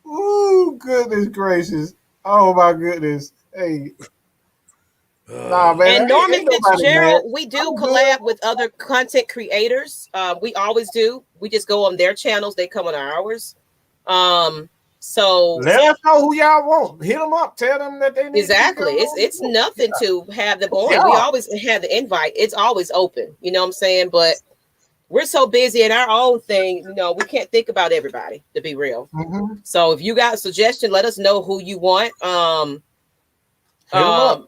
Ooh, goodness gracious. Oh my goodness. Hey. Nah, man. And Norman Fitzgerald, we do collab with other content creators. We always do. We just go on their channels. They come on ours. So let us know who y'all want. Hit them up. Tell them that they need exactly. It's nothing to have them on. We always have the invite. It's always open. You know what I'm saying? But we're so busy in our own thing. We can't think about everybody, to be real. Mm-hmm. So if you got a suggestion, let us know who you want. Hit them up.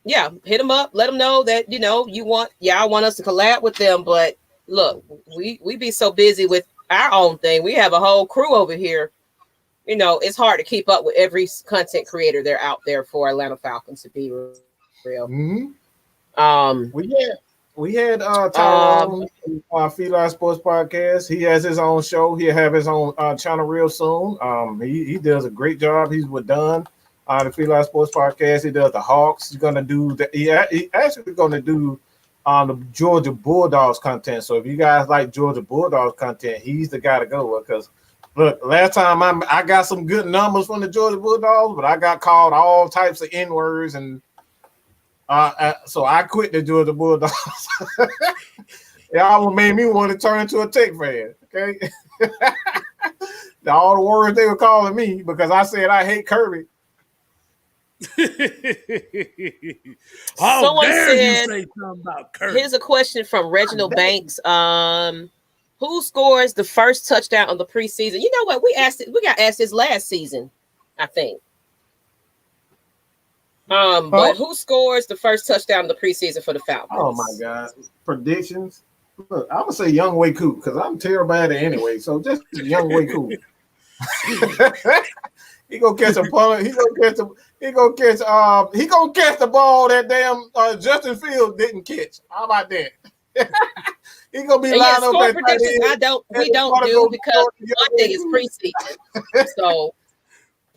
Yeah, hit them up. Let them know that y'all want us to collab with them. But look, we be so busy with our own thing. We have a whole crew over here. It's hard to keep up with every content creator they're out there for Atlanta Falcons, to be real. Mm-hmm. We had Tyrone Feline Sports Podcast. He has his own show. He'll have his own channel real soon. He does a great job. He's with Dunn. The Kstlyz Sports Podcast. He does the Hawks. He's gonna do he actually gonna do the Georgia Bulldogs content. So if you guys like Georgia Bulldogs content, he's the guy to go with. Because look, last time I got some good numbers from the Georgia Bulldogs, but I got called all types of N-words, and so I quit the Georgia Bulldogs. Y'all made me want to turn into a Tech fan. Okay, all the words they were calling me because I said I hate Kirby. Someone said, here's a question from Reginald Banks. Who scores the first touchdown on the preseason? You know what? We got asked this last season, I think. But who scores the first touchdown in the preseason for the Falcons? Oh my God. Predictions. Look, I'm gonna say Young Way Cool because I'm terrible at it anyway. So just Young Way Cool. He gonna catch a punt. He gonna catch the ball that damn Justin Fields didn't catch. How about that? He gonna be lined up at predictions. We don't do because one thing is preseason. So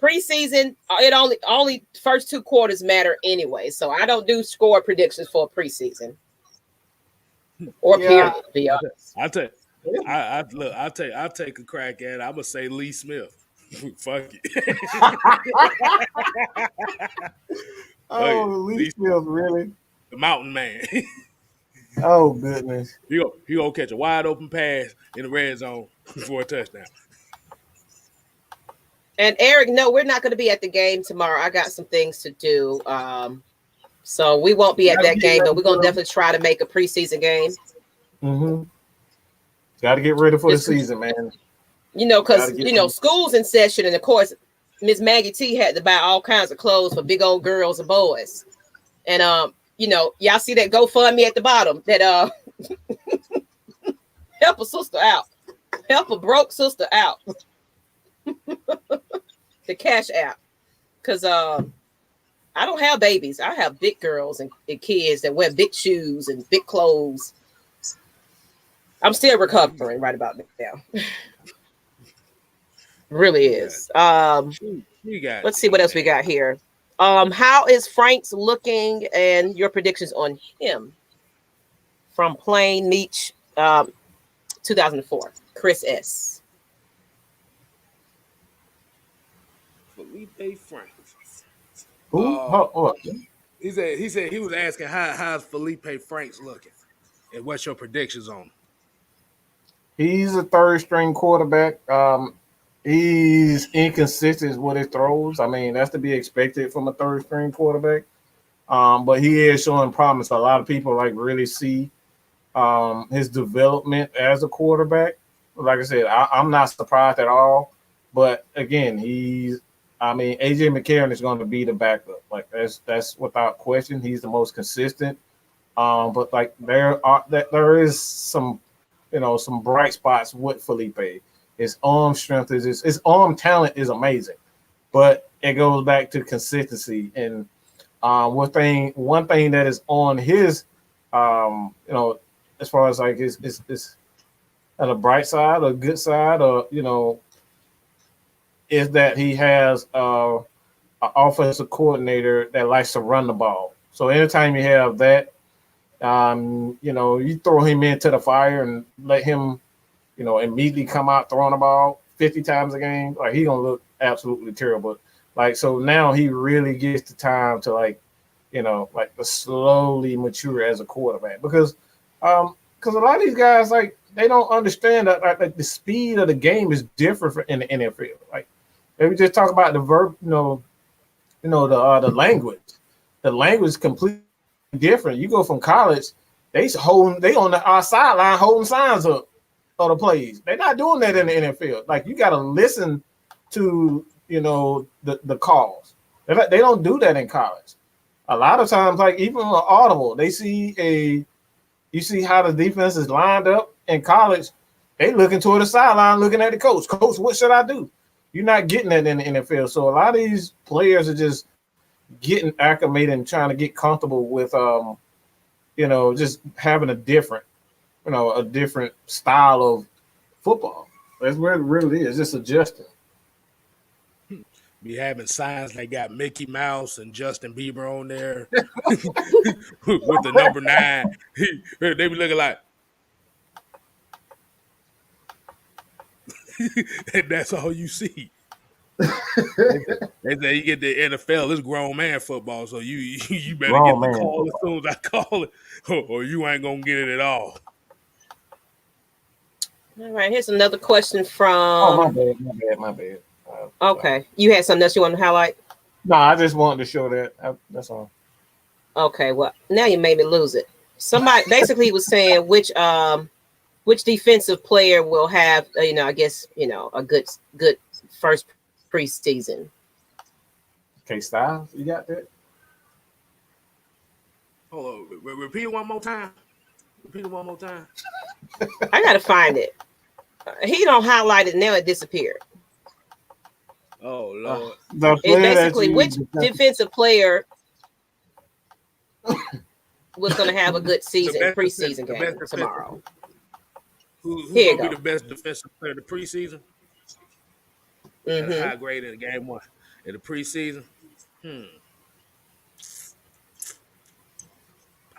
preseason, it only first 2 quarters matter anyway. So I don't do score predictions for a preseason or period. To be honest, I'll take a crack at it. I'm gonna say Lee Smith. Fuck it. Lee Smith, really? The Mountain Man. Oh goodness. He gonna catch a wide open pass in the red zone for a touchdown. And Eric, no, we're not going to be at the game tomorrow. I got some things to do. So we won't be at that game, but we're going to definitely try to make a preseason game. Mm-hmm. Got to get ready for the season, man. Because, school's in session. And, of course, Miss Maggie T had to buy all kinds of clothes for big old girls and boys. And, y'all see that GoFundMe at the bottom that help a sister out. Help a broke sister out. The Cash App. Because I don't have babies. I have big girls and kids that wear big shoes and big clothes. I'm still recovering right about now. Really is. Let's see what else we got here. How is Franks looking and your predictions on him? from Plain Meech, 2004. Chris S. Felipe Franks. Who? He said he was asking how's Felipe Franks looking, and what's your predictions on him? He's a third string quarterback. He's inconsistent with his throws. I mean, that's to be expected from a third string quarterback. But he is showing promise. A lot of people really see his development as a quarterback. Like I said, I'm not surprised at all. But again, AJ McCarron is going to be the backup. Like that's without question. He's the most consistent. But there is some bright spots with Felipe. His arm strength his arm talent is amazing, but it goes back to consistency. And one thing that is on his as far as his on the bright side or good side is that he has an offensive coordinator that likes to run the ball. So anytime you have that, you throw him into the fire and let him, immediately come out throwing the ball 50 times a game, he's gonna look absolutely terrible. So now he really gets the time to to slowly mature as a quarterback because a lot of these guys they don't understand that the speed of the game is different in the NFL. If we just talk about the verb, the language. The language is completely different. You go from college, they on the sideline holding signs up of the plays. They're not doing that in the NFL. You got to listen to the calls. They don't do that in college. A lot of times, even on audible, you see how the defense is lined up in college. They looking toward the sideline, looking at the coach. Coach, what should I do? You're not getting that in the NFL. So a lot of these players are just getting acclimated and trying to get comfortable with, just having a different style of football. That's where it really is, just adjusting. Be having signs that got Mickey Mouse and Justin Bieber on there with the number 9. They be looking like, and that's all you see. They say you get the NFL, it's grown man football, so you better get the call as soon as I call it, or you ain't gonna get it at all. All right, here's another question from. Oh, my bad. Okay, you had something else you want to highlight? No, I just wanted to show that. That's all. Okay, well, now you made me lose it. Somebody basically was saying which defensive player will have a good first preseason. Kstlyz, you got that? Hold on, repeat it one more time. I gotta find it. He don't highlight it now; it disappeared. Oh Lord! It's basically which defensive player was going to have a good preseason game tomorrow. Who's going to be the best defensive player in the preseason? High grade in game 1 in the preseason.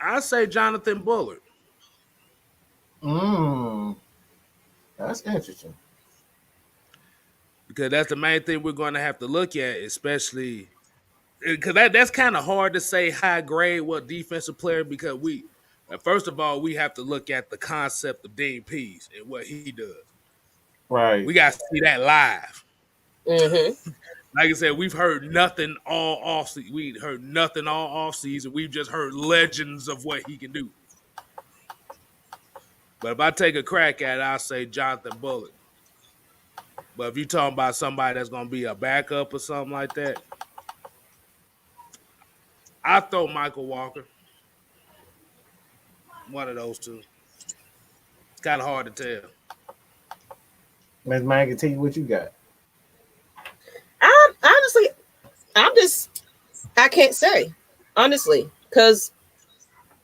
I say Jonathan Bullard. That's interesting. Because that's the main thing we're going to have to look at, especially because that's kind of hard to say high grade what defensive player, because first of all, we have to look at the concept of Dean Pease and what he does. Right. We got to see that live. Mm-hmm. Like I said, we've heard nothing all offseason. We've just heard legends of what he can do. But if I take a crack at it, I'll say Jonathan Bullard. But if you're talking about somebody that's going to be a backup or something like that, I throw Michael Walker. One of those two. It's kind of hard to tell. Ms. Maggie T, what you got? Honestly, I can't say, honestly, because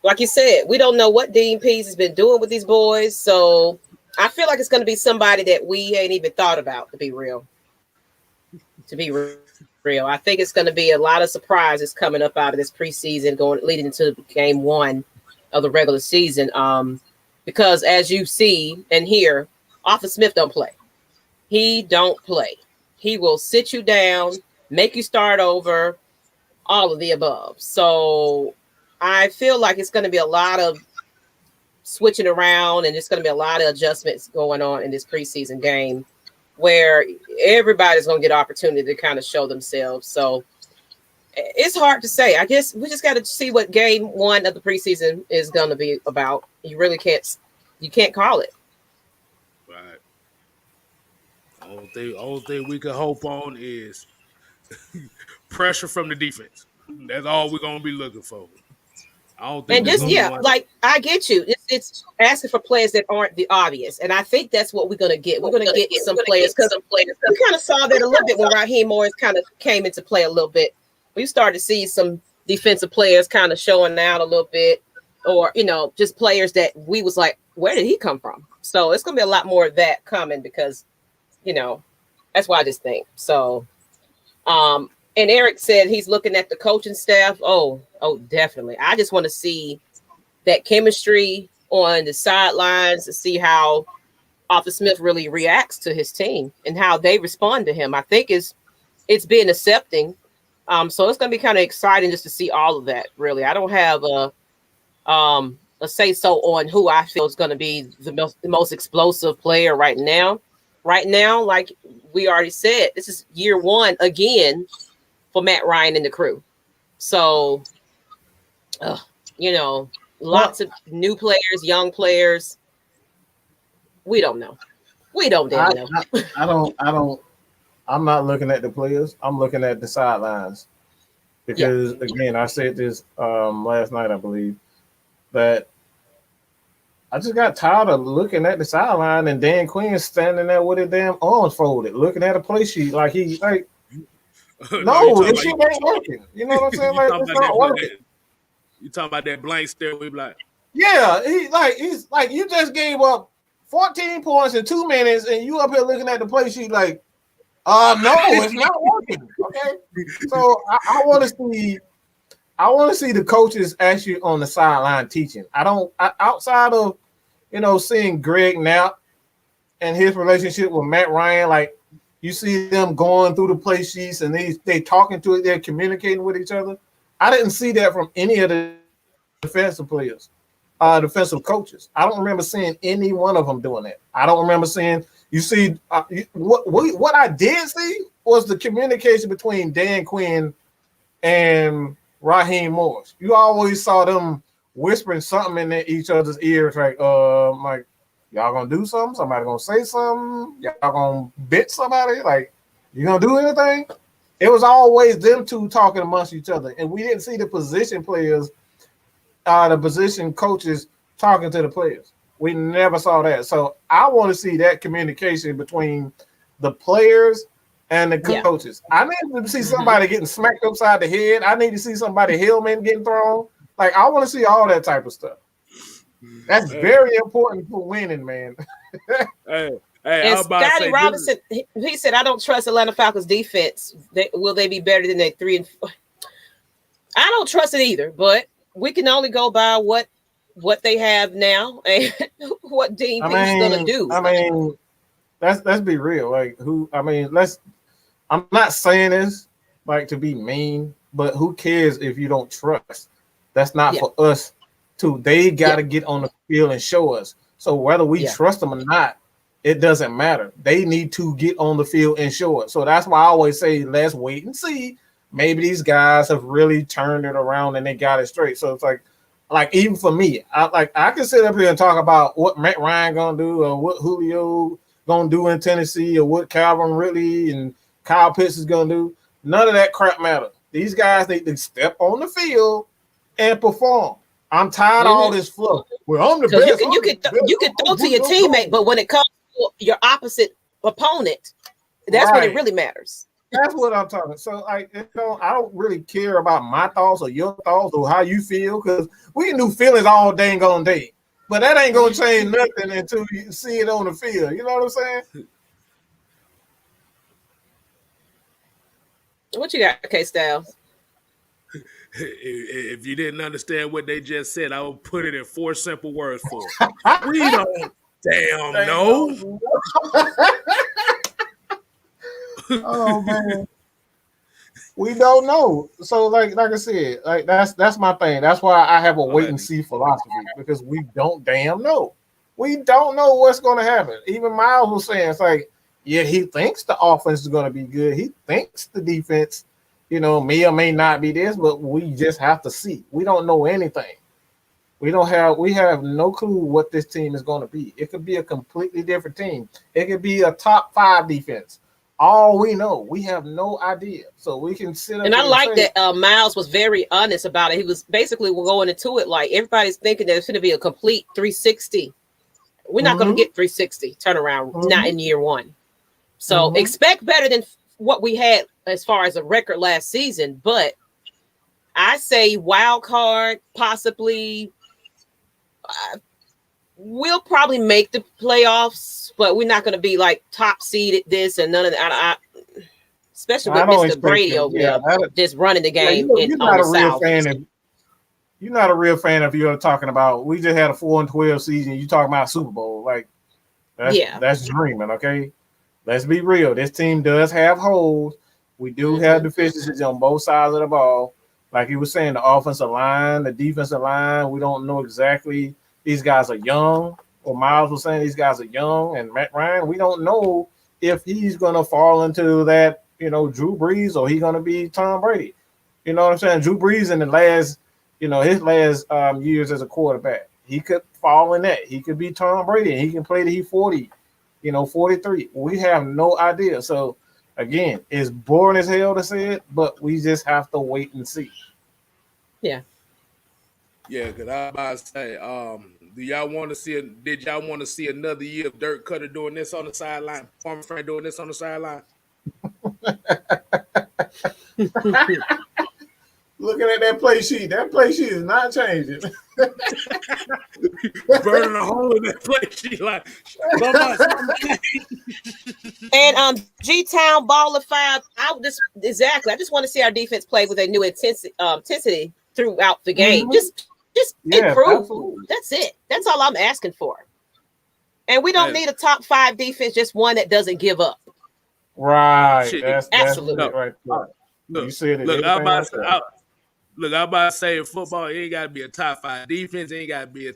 like you said, we don't know what Dean Pease has been doing with these boys. So I feel like it's going to be somebody that we ain't even thought about, to be real. I think it's going to be a lot of surprises coming up out of this preseason leading into game 1 of the regular season. Because as you see and hear, Arthur Smith don't play. He don't play. He will sit you down, make you start over, all of the above. So I feel like it's going to be a lot of switching around, and it's going to be a lot of adjustments going on in this preseason game where everybody's going to get an opportunity to kind of show themselves. So it's hard to say. I guess we just got to see what game one of the preseason is going to be about. You really can't call it. Right. Only thing we can hope on is pressure from the defense. That's all we're going to be looking for. I don't think. And just like I get you. It's asking for players that aren't the obvious, and I think that's what we're gonna get. We're gonna get some players because we kind of saw that a little bit when Raheem Morris kind of came into play a little bit. We started to see some defensive players kind of showing out a little bit, or just players that we was like, where did he come from? So it's gonna be a lot more of that coming because, that's why I just think so. And Eric said he's looking at the coaching staff. Oh, definitely. I just want to see that chemistry on the sidelines to see how Arthur Smith really reacts to his team and how they respond to him. I think it's been accepting. So it's going to be kind of exciting just to see all of that. Really, I don't have a say so on who I feel is going to be the most explosive player right now. Right now, like we already said, this is year one again for Matt Ryan and the crew. So, lots of new players, young players. We don't know. We don't damn know. I'm not looking at the players. I'm looking at the sidelines. Because, again, I said this last night, I believe, that I just got tired of looking at the sideline and Dan Quinn standing there with his damn arms folded, looking at a play sheet like he's like, no, this shit ain't working. You know what I'm saying? Like, it's not working. You talking about that blank stare? We be like, yeah, he's like, you just gave up 14 points in 2 minutes, and you up here looking at the play sheet like, no, it's not working. Okay, so I want to see the coaches actually on the sideline teaching. Outside of seeing Greg Knapp and his relationship with Matt Ryan, like. You see them going through the play sheets and they talking to it, they're communicating with each other. I didn't see that from any of the defensive players, defensive coaches. I don't remember seeing any one of them doing that. I don't remember seeing. You see, what I did see was the communication between Dan Quinn and Raheem Morris. You always saw them whispering something in each other's ears, like y'all gonna do something? Somebody gonna say something? Y'all gonna bit somebody? Like, you gonna do anything? It was always them two talking amongst each other, and we didn't see the position players, the position coaches talking to the players. We never saw that. So I want to see that communication between the players and the coaches. I need to see somebody getting smacked upside the head. I need to see somebody helmet getting thrown. Like, I want to see all that type of stuff. That's very important for winning, man. And Scotty Robinson, he said, I don't trust Atlanta Falcons defense. Will they be better than they 3 and 4? I don't trust it either, but we can only go by what they have now and what Dean thinks he's gonna do. I mean, let's be real. Like, I'm not saying this like to be mean, but who cares if you don't trust? That's not for us. They got to get on the field and show us. So whether we trust them or not, it doesn't matter. They need to get on the field and show it. So that's why I always say, let's wait and see. Maybe these guys have really turned it around and they got it straight. So it's like even for me, I can sit up here and talk about what Matt Ryan gonna do or what Julio gonna do in Tennessee or what Calvin Ridley and Kyle Pitts is gonna do. None of that crap matters. These guys need to step on the field and perform. I'm tired of all this fluff. Well, I'm the best. You can throw to your teammate, but when it comes to your opposite opponent, that's when it really matters. That's what I'm talking. So, I don't really care about my thoughts or your thoughts or how you feel, because we can do feelings all dang on day. But that ain't gonna change nothing until you see it on the field. You know what I'm saying? What you got, Kstlyz? If you didn't understand what they just said, I will put it in 4 simple words for it. We don't damn know. Oh man. We don't know. So like I said, like that's my thing. That's why I have a wait and see philosophy, because we don't damn know. We don't know what's going to happen. Even Miles was saying, it's like, yeah, he thinks the offense is going to be good. He thinks the defense, may or may not be this, but we just have to see. We don't know anything. We have no clue what this team is going to be. It could be a completely different team. It could be a top 5 defense. All we know, we have no idea. So we can sit up. And I like that Miles was very honest about it. He was basically going into it like everybody's thinking that it's going to be a complete 360. We're not going to get 360 turnaround, not in year 1. So expect better than what we had as far as a record last season. But I say wild card, possibly. We'll probably make the playoffs, but we're not going to be like top seeded this and none of that. Especially with Mr. Brady over there, just running the game. You're not a real fan. You're not a real fan if you're talking about. We just had a 4-12 season. You talking about Super Bowl, like that's dreaming. Okay, let's be real. This team does have holes. We do have deficiencies on both sides of the ball. Like he was saying, the offensive line, the defensive line. We don't know exactly. These guys are young, or Miles was saying these guys are young, and Matt Ryan, we don't know if he's going to fall into that, Drew Brees, or he's going to be Tom Brady. You know what I'm saying? Drew Brees in the last, his last years as a quarterback, he could fall in that. He could be Tom Brady, and he can play to he 40, 43. We have no idea. So, again, it's boring as hell to say it, but we just have to wait and see. Yeah. Yeah, because I was about to say, did y'all want to see another year of Dirk Cutter doing this on the sideline, Farmer Frank doing this on the sideline? Looking at that play sheet is not changing. Burning a hole in that play sheet like. And G-Town Baller 5, I just want to see our defense play with a new intensity throughout the game. Just improve. Absolutely. That's it. That's all I'm asking for. And we don't need a top 5 defense, just one that doesn't give up. Right. That's absolutely right. Look, you said it. I'm about to say in football, it ain't got to be a top 5 defense. It ain't got to be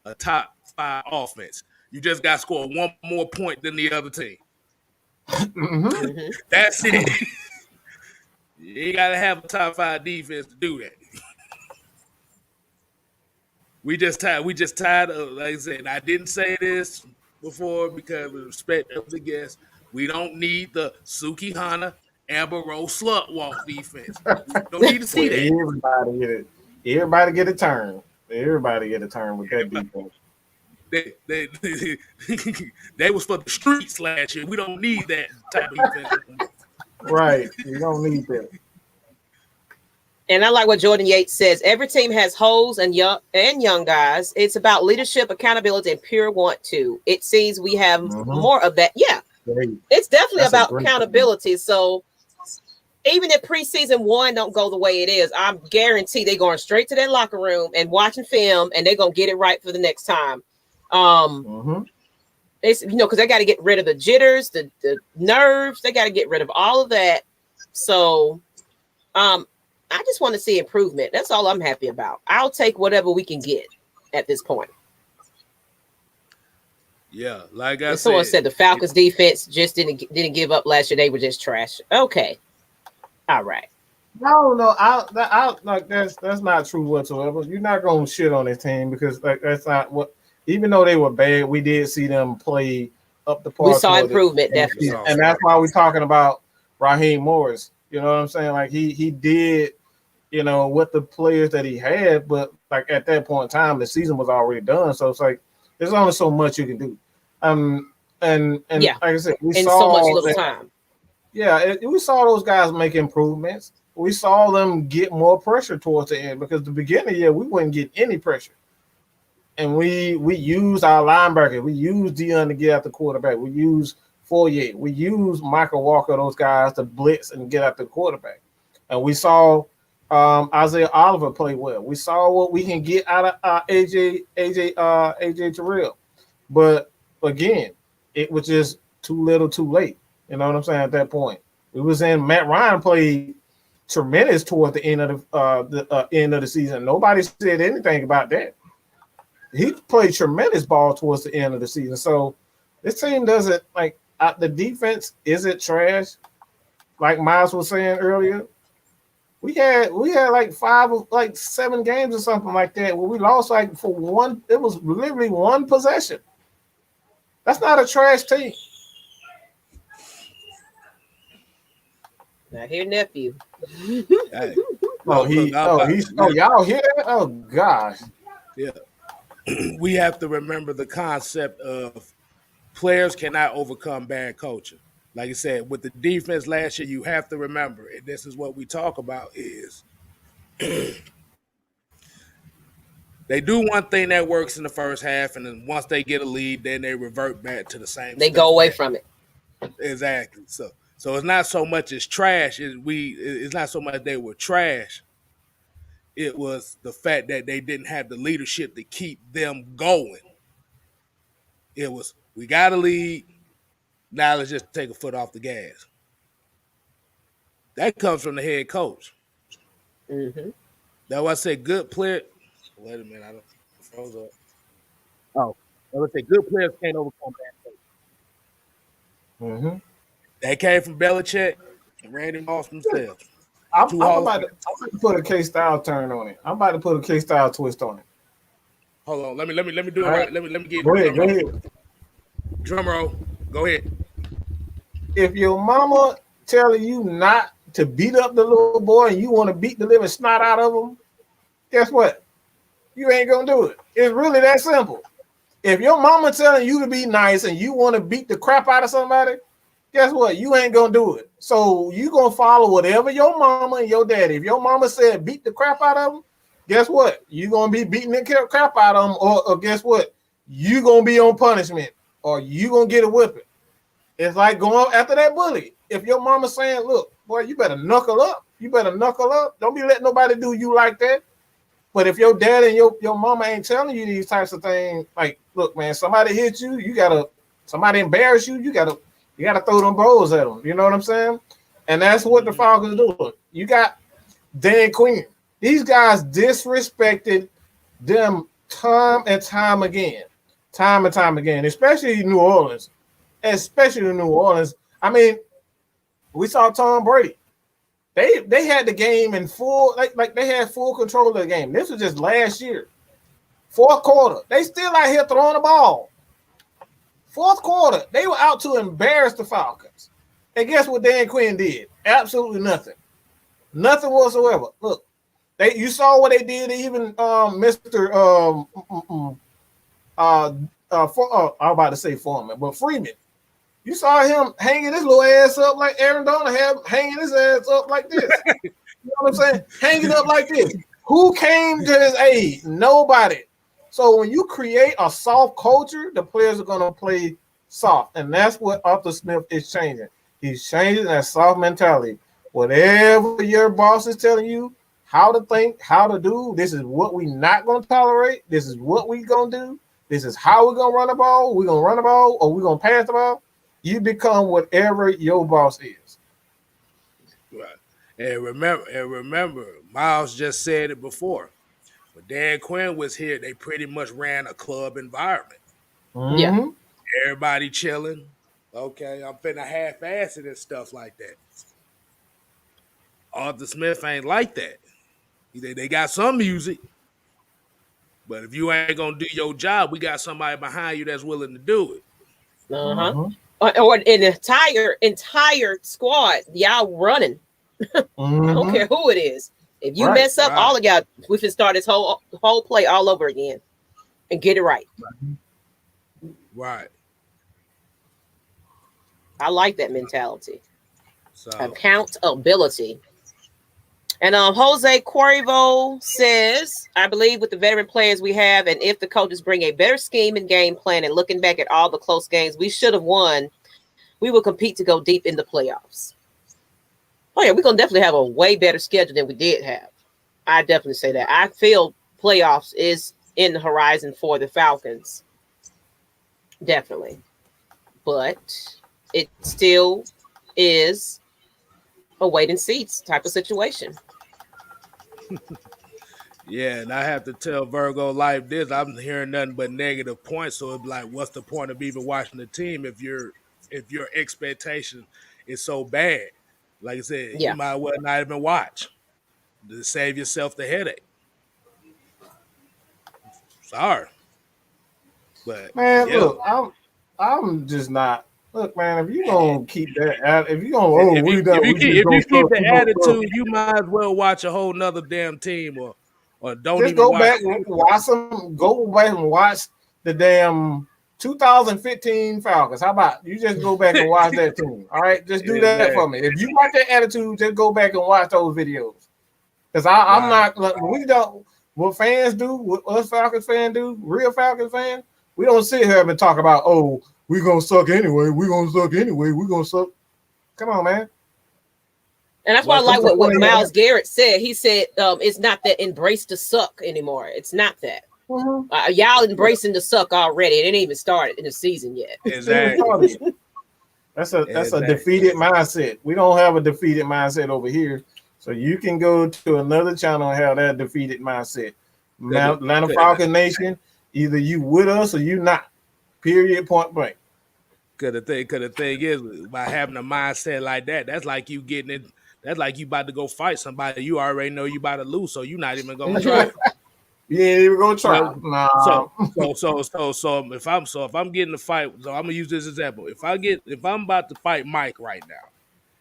a top 5 offense. You just got to score 1 more point than the other team. That's it. You ain't got to have a top 5 defense to do that. We just tired of, like I said, I didn't say this before because of respect of the guests. We don't need the Suki Hana, Amber Rose slut walk defense. We don't need to see that. Everybody get a turn. Everybody get a turn with that defense. They was for the streets last year. We don't need that type of defense. Right. We don't need that. And I like what Jordan Yates says. Every team has holes and young guys. It's about leadership, accountability, and pure want to. It seems we have more of that. Yeah, it's definitely about accountability. So even if preseason 1 don't go the way it is, I'm guaranteed they're going straight to that locker room and watching film, and they're gonna get it right for the next time. It's because they got to get rid of the jitters, the nerves. They got to get rid of all of that. So, I just want to see improvement. That's all I'm happy about. I'll take whatever we can get at this point. Yeah, like I said. Someone said the Falcons defense just didn't give up last year. They were just trash. Okay, all right. No, I like that's not true whatsoever. You're not gonna shit on this team because that's not what. Even though they were bad, we did see them play up the park. We saw improvement, definitely, and that's why we're talking about Raheem Morris. You know what I'm saying? Like he did. With the players that he had, but like at that point in time, the season was already done. So it's like there's only so much you can do. And like I said, we saw so much little time. Yeah, we saw those guys make improvements. We saw them get more pressure towards the end because the beginning, we wouldn't get any pressure. And we used our linebacker. We used Dion to get out the quarterback. We used Fourier. We used Michael Walker, those guys to blitz and get out the quarterback. And we saw Isaiah Oliver played well. We saw what we can get out of AJ Terrell. But again, it was just too little too late. You know what I'm saying? At that point, Matt Ryan played tremendous toward the end of the season. Nobody said anything about that. He played tremendous ball towards the end of the season. So this team doesn't like the defense isn't trash, like Miles was saying earlier. We had like 7 games or something like that where we lost like for one. It was literally one possession. That's not a trash team. Now here, nephew. Hey. Y'all hear that? Oh gosh. Yeah. We have to remember the concept of players cannot overcome bad coaching. Like I said, with the defense last year, you have to remember, and this is what we talk about, is they do one thing that works in the first half, and then once they get a lead, then they revert back to the same. They go away from it. Exactly. So it's not so much as trash. It's not so much they were trash. It was the fact that they didn't have the leadership to keep them going. It was, we got a lead. Now let's just take a foot off the gas. That comes from the head coach. Mm-hmm. That's why I say good player. Wait a minute, I don't froze up. Oh, I would say good players can't overcome bad coaching. Mm-hmm. That came from Belichick and Randy Moss themselves. I'm about to put a KSTYLZ turn on it. I'm about to put a KSTYLZ twist on it. Hold on, let me do it right. Let me get go ahead. Drum roll. Go ahead. If your mama telling you not to beat up the little boy and you want to beat the living snot out of him, guess what? You ain't gonna do it. It's really that simple. If your mama telling you to be nice and you want to beat the crap out of somebody, guess what? You ain't gonna do it. So you gonna follow whatever your mama and your daddy. If your mama said beat the crap out of them, guess what? You gonna be beating the crap out of them, or guess what? You gonna be on punishment, or you gonna get a whipping. It's like going after that bully. If your mama saying, look, boy, you better knuckle up. You better knuckle up. Don't be letting nobody do you like that. But if your dad and your mama ain't telling you these types of things, like, look, man, somebody hit you, somebody embarrass you, you gotta throw them balls at them. You know what I'm saying? And that's what the Falcons are doing. You got Dan Quinn. These guys disrespected them time and time again, especially New Orleans. I mean, we saw Tom Brady. They had the game in full, like they had full control of the game. This was just last year. Fourth quarter, they still out here throwing the ball. Fourth quarter, they were out to embarrass the Falcons. And guess what Dan Quinn did? Absolutely nothing. Nothing whatsoever. Look, you saw what they did, even Mr. I'm about to say Foreman, but Freeman. You saw him hanging his little ass up like Aaron Donald had hanging his ass up like this. You know what I'm saying? Hanging up like this. Who came to his aid? Nobody. So when you create a soft culture, the players are going to play soft. And that's what Arthur Smith is changing. He's changing that soft mentality. Whatever your boss is telling you, how to think, how to do, this is what we're not going to tolerate. This is what we're going to do. This is how we're going to run the ball. We're going to run the ball or we're going to pass the ball. You become whatever your boss is. Right. And remember, Miles just said it before. When Dan Quinn was here, they pretty much ran a club environment. Mm-hmm. Yeah. Everybody chilling. Okay, I'm finna half-ass it and stuff like that. Arthur Smith ain't like that. They got some music, but if you ain't gonna do your job, we got somebody behind you that's willing to do it. Uh-huh. Mm-hmm. Or an entire squad, y'all running. Mm-hmm. I don't care who it is. If you mess up, all of y'all, we can start this whole play all over again and get it right. Right. I like that mentality. So accountability. And Jose Cuervo says, I believe with the veteran players we have, and if the coaches bring a better scheme and game plan, and looking back at all the close games we should have won, we will compete to go deep in the playoffs. Oh, yeah, we're going to definitely have a way better schedule than we did have. I definitely say that. I feel playoffs is in the horizon for the Falcons. Definitely. But it still is a wait and see type of situation. Yeah, and I have to tell Virgo Life this. I'm hearing nothing but negative points. So it's like, what's the point of even watching the team if your expectation is so bad? Like I said, you might well not even watch to save yourself the headache. Sorry. But man, look, I'm just not. Look, man, if you gonna keep that, if you gonna, if you keep the attitude, you might as well watch a whole nother damn team, or don't just even go watch. back and watch them. Go back and watch the damn 2015 Falcons. How about you just go back and watch that team? All right, just do that for me. If you like that attitude, just go back and watch those videos. Because I'm not. We don't. What fans do, what us Falcons fans do, real Falcons fans, we don't sit here and talk about, oh, we're gonna suck anyway. We're gonna suck anyway. We're gonna suck. Come on, man. And that's why I like what Myles Garrett said. He said it's not that embrace the suck anymore. It's not that. Mm-hmm. Y'all embracing the suck already. It ain't even started in the season yet. Exactly. That's a defeated mindset. We don't have a defeated mindset over here. So you can go to another channel and have that defeated mindset. Atlanta Falcons Nation, either you with us or you not. Period, point blank. Cause the thing is, by having a mindset like that, that's like you getting it. That's like you about to go fight somebody. You already know you about to lose, so you're not even gonna try. You ain't even gonna try. Nah. So if I'm getting a fight, so I'm gonna use this example. If I'm about to fight Mike right now,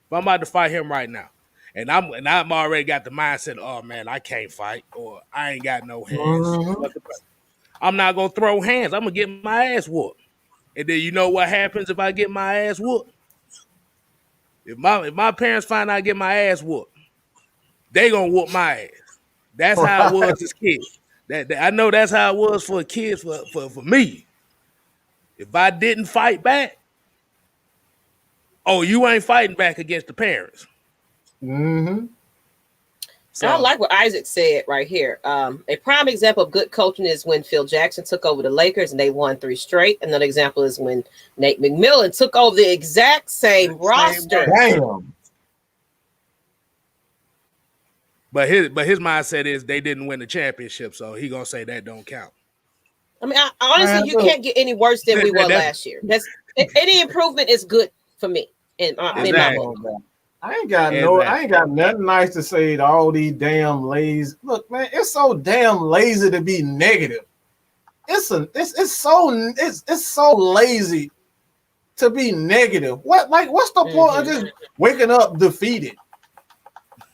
if I'm about to fight him right now, and I'm already got the mindset, oh man, I can't fight, or I ain't got no hands. Mm-hmm. I'm not gonna throw hands. I'm gonna get my ass whooped. And then you know what happens if I get my ass whooped? If my parents find out I get my ass whooped, they gonna whoop my ass. That's how it was as kids. That I know that's how it was for kids for me. If I didn't fight back, oh, you ain't fighting back against the parents. Mm-hmm. So I like what Isaac said right here. A prime example of good coaching is when Phil Jackson took over the Lakers and they won 3 straight. Another example is when Nate McMillan took over the exact same roster. Damn. But his mindset is they didn't win the championship, so he gonna say that don't count. I mean, honestly, you can't get any worse than we were last year. That's any improvement is good for me. In my book. I ain't got nothing nice to say to all these damn lazy. Look, man, it's so damn lazy to be negative. It's so lazy to be negative. What's the point of just waking up defeated?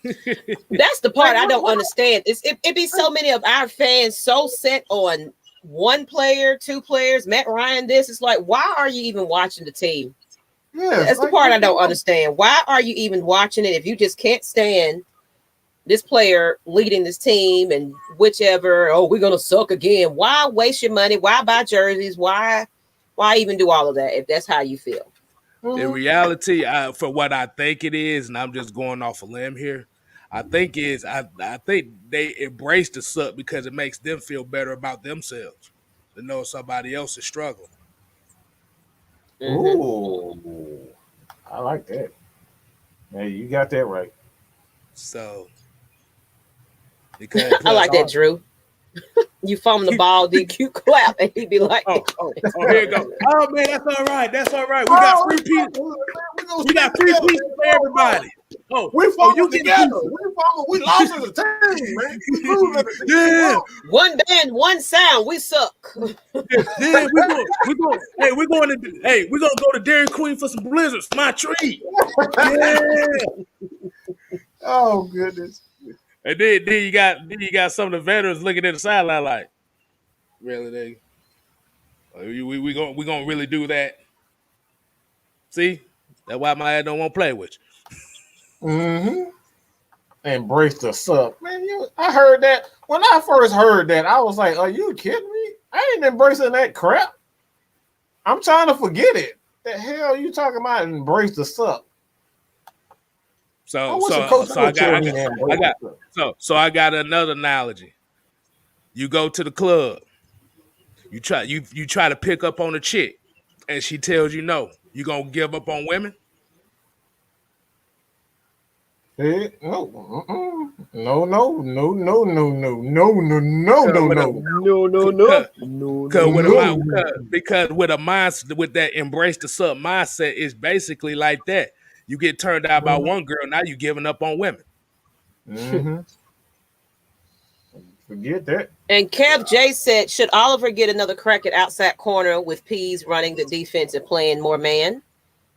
That's the part I don't understand. It be so many of our fans so set on one player, 2 players, Matt Ryan. This is like, why are you even watching the team? Yeah, that's the part I don't understand. Why are you even watching it if you just can't stand this player leading this team and whichever? Oh, we're gonna suck again. Why waste your money? Why buy jerseys? Why even do all of that if that's how you feel? In reality, for what I think it is, and I'm just going off a limb here, I think they embrace the suck because it makes them feel better about themselves to know somebody else is struggling. Ooh, I like that. Hey, you got that right. So, because I like that, Drew. You foam the ball, DQ clap, and he'd be like, "Oh, here you go. Oh man, that's all right. That's all right. We got 3 pieces. We got 3 pieces for everybody. Oh, we foam together. We lost as a team, man. Yeah. One band, one sound. We suck. Yeah, we're going to go to Dairy Queen for some blizzards. My treat. Yeah. Oh goodness. And then you got some of the veterans looking at the sideline like, really, we gonna really do that? See, that's why my ass don't want to play with you. Mm-hmm. Embrace the suck, man. I heard that when I first heard that, I was like, "Are you kidding me? I ain't embracing that crap. I'm trying to forget it. The hell you talking about? Embrace the suck." So I got another analogy. You go to the club, you try to pick up on a chick, and she tells you no. You gonna give up on women? No. Because with a mindset, with that embrace the sub mindset, it's basically like that. You get turned out by one girl, now you giving up on women. Mm-hmm. Forget that. And Kev J said, should Oliver get another crack at outside corner with Pease running the defense and playing more man?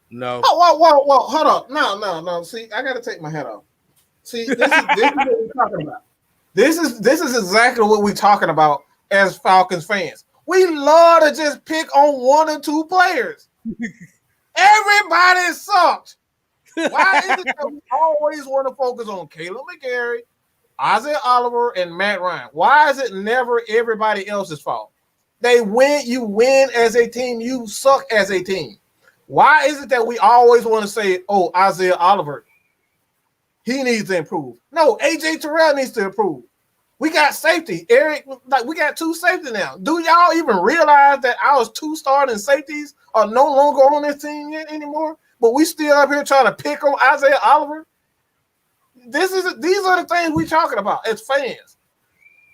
No. Oh, whoa, hold up. No. See, I gotta take my hat off. See, this is what we're talking about. This is exactly what we're talking about as Falcons fans. We love to just pick on one or two players. Everybody sucked. Why is it that we always want to focus on Caleb McGarry, Isaiah Oliver, and Matt Ryan? Why is it never everybody else's fault? They win, you win as a team, you suck as a team. Why is it that we always want to say, oh, Isaiah Oliver, he needs to improve? No, AJ Terrell needs to improve. We got safety. Eric, like we got two safety now. Do y'all even realize that our two starting safeties are no longer on this team yet anymore? But we still up here trying to pick on Isaiah Oliver. These are the things we talking about as fans.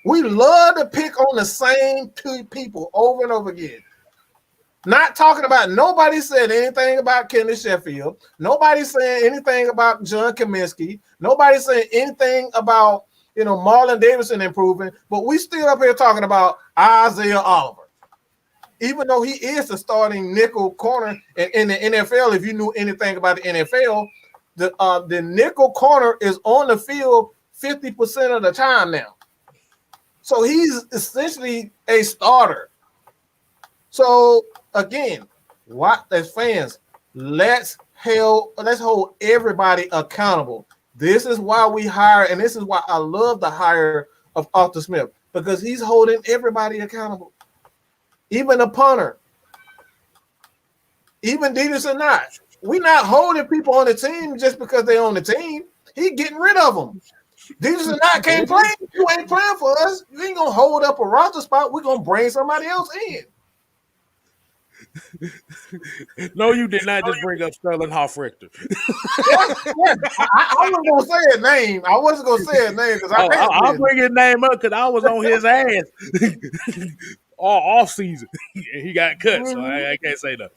We love to pick on the same two people over and over again. Not talking about, nobody said anything about Kenny Sheffield. Nobody saying anything about John Kaminsky. Nobody saying anything about, Marlon Davidson improving. But we still up here talking about Isaiah Oliver. Even though he is the starting nickel corner in the NFL, if you knew anything about the NFL, the nickel corner is on the field 50% of the time now. So he's essentially a starter. So again, as fans, let's hold everybody accountable. This is why we hire, and this is why I love the hire of Arthur Smith, because he's holding everybody accountable. Even the punter, even Detus or not. We're not holding people on the team just because they're on the team. He getting rid of them. Detus or not can't play. You ain't playing for us. You ain't gonna hold up a roster spot. We're gonna bring somebody else in. No, you did not just bring up Sterling Hoffrichter. Yes. I wasn't gonna say his name. I wasn't gonna say his name because I'll bring his name up because I was on his ass all off season. He got cut, so I can't say that.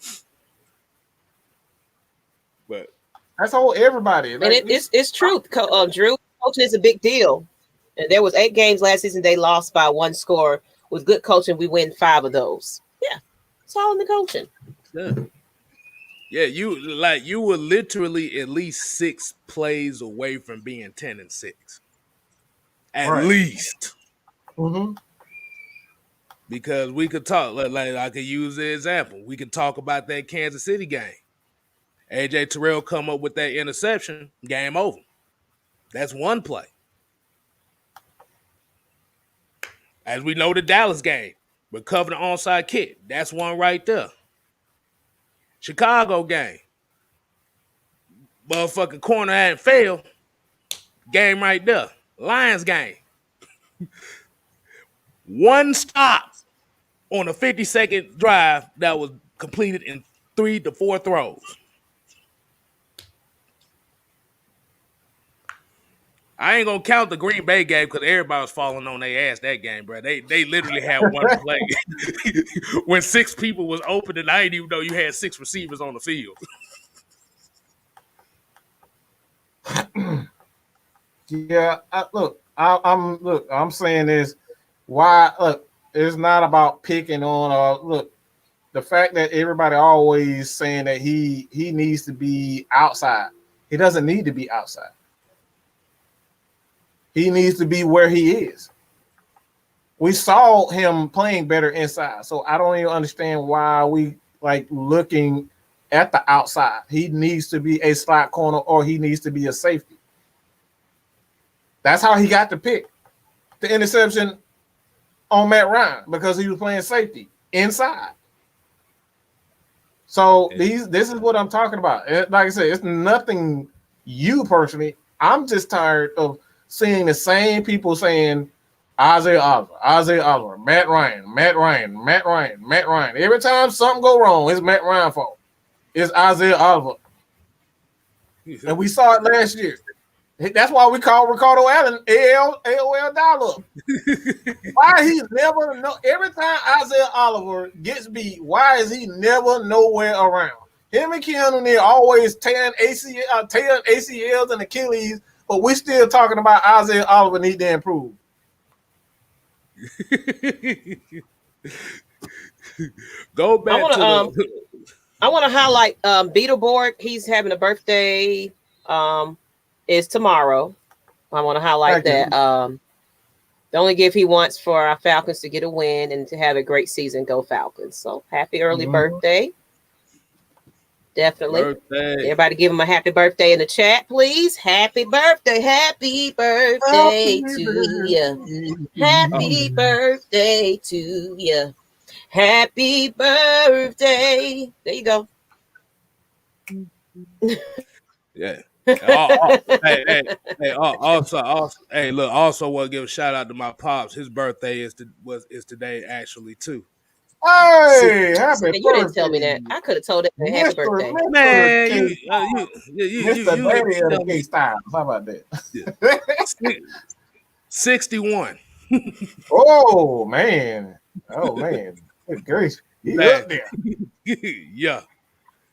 But that's all everybody. And it's true. Drew, coaching is a big deal. And there was 8 games last season they lost by 1 score. With good coaching, we win 5 of those. Yeah, it's all in the coaching. Yeah, you were literally at least 6 plays away from being 10-6. At least. Mm-hmm. Because we could talk, like I could use the example. We could talk about that Kansas City game. AJ Terrell come up with that interception, game over. That's one play. As we know, the Dallas game, recover the onside kick. That's one right there. Chicago game. Motherfucking corner hadn't failed. Game right there. Lions game. One stop on a 50-second drive that was completed in 3 to 4 throws. I ain't gonna count the Green Bay game because everybody was falling on their ass that game, bro. They literally had one play when 6 people was open, and I didn't even know you had 6 receivers on the field. Yeah, I'm saying this. Why? Look, it's not about picking on. Look, the fact that everybody always saying that he needs to be outside. He doesn't need to be outside. He needs to be where he is. We saw him playing better inside, so I don't even understand why we looking at the outside. He needs to be a slot corner or he needs to be a safety. That's how he got the pick. The interception on Matt Ryan because he was playing safety inside. So this is what I'm talking about. Like I said, it's nothing you personally, I'm just tired of seeing the same people saying Isaiah Oliver, Matt Ryan. Every time something go wrong, it's Matt Ryan's fault. It's Isaiah Oliver. And we saw it last year. That's why we call Ricardo Allen AOL dial-up. Why he's never every time Isaiah Oliver gets beat, why is he never nowhere around? Him and Keanu Neal always tearing ACLs and Achilles, but we still talking about Isaiah Oliver need to improve. Go back I want to highlight Beetleborg. He's having a birthday. Is tomorrow. I want to highlight that. The only gift he wants for our Falcons to get a win and to have a great season. Go Falcons! So happy early birthday. Definitely. Everybody give him a happy birthday in the chat, please. Happy birthday to you. Happy birthday to you. Happy birthday. There you go. Yeah. Also want to give a shout out to my pops. His birthday is today actually too. Hey, happy birthday! You didn't tell me that. I could have told him happy birthday. Man, Mr. Daddy of Kstlyz. How about that? 61. Oh man. Good gracious. He's up there. Yeah.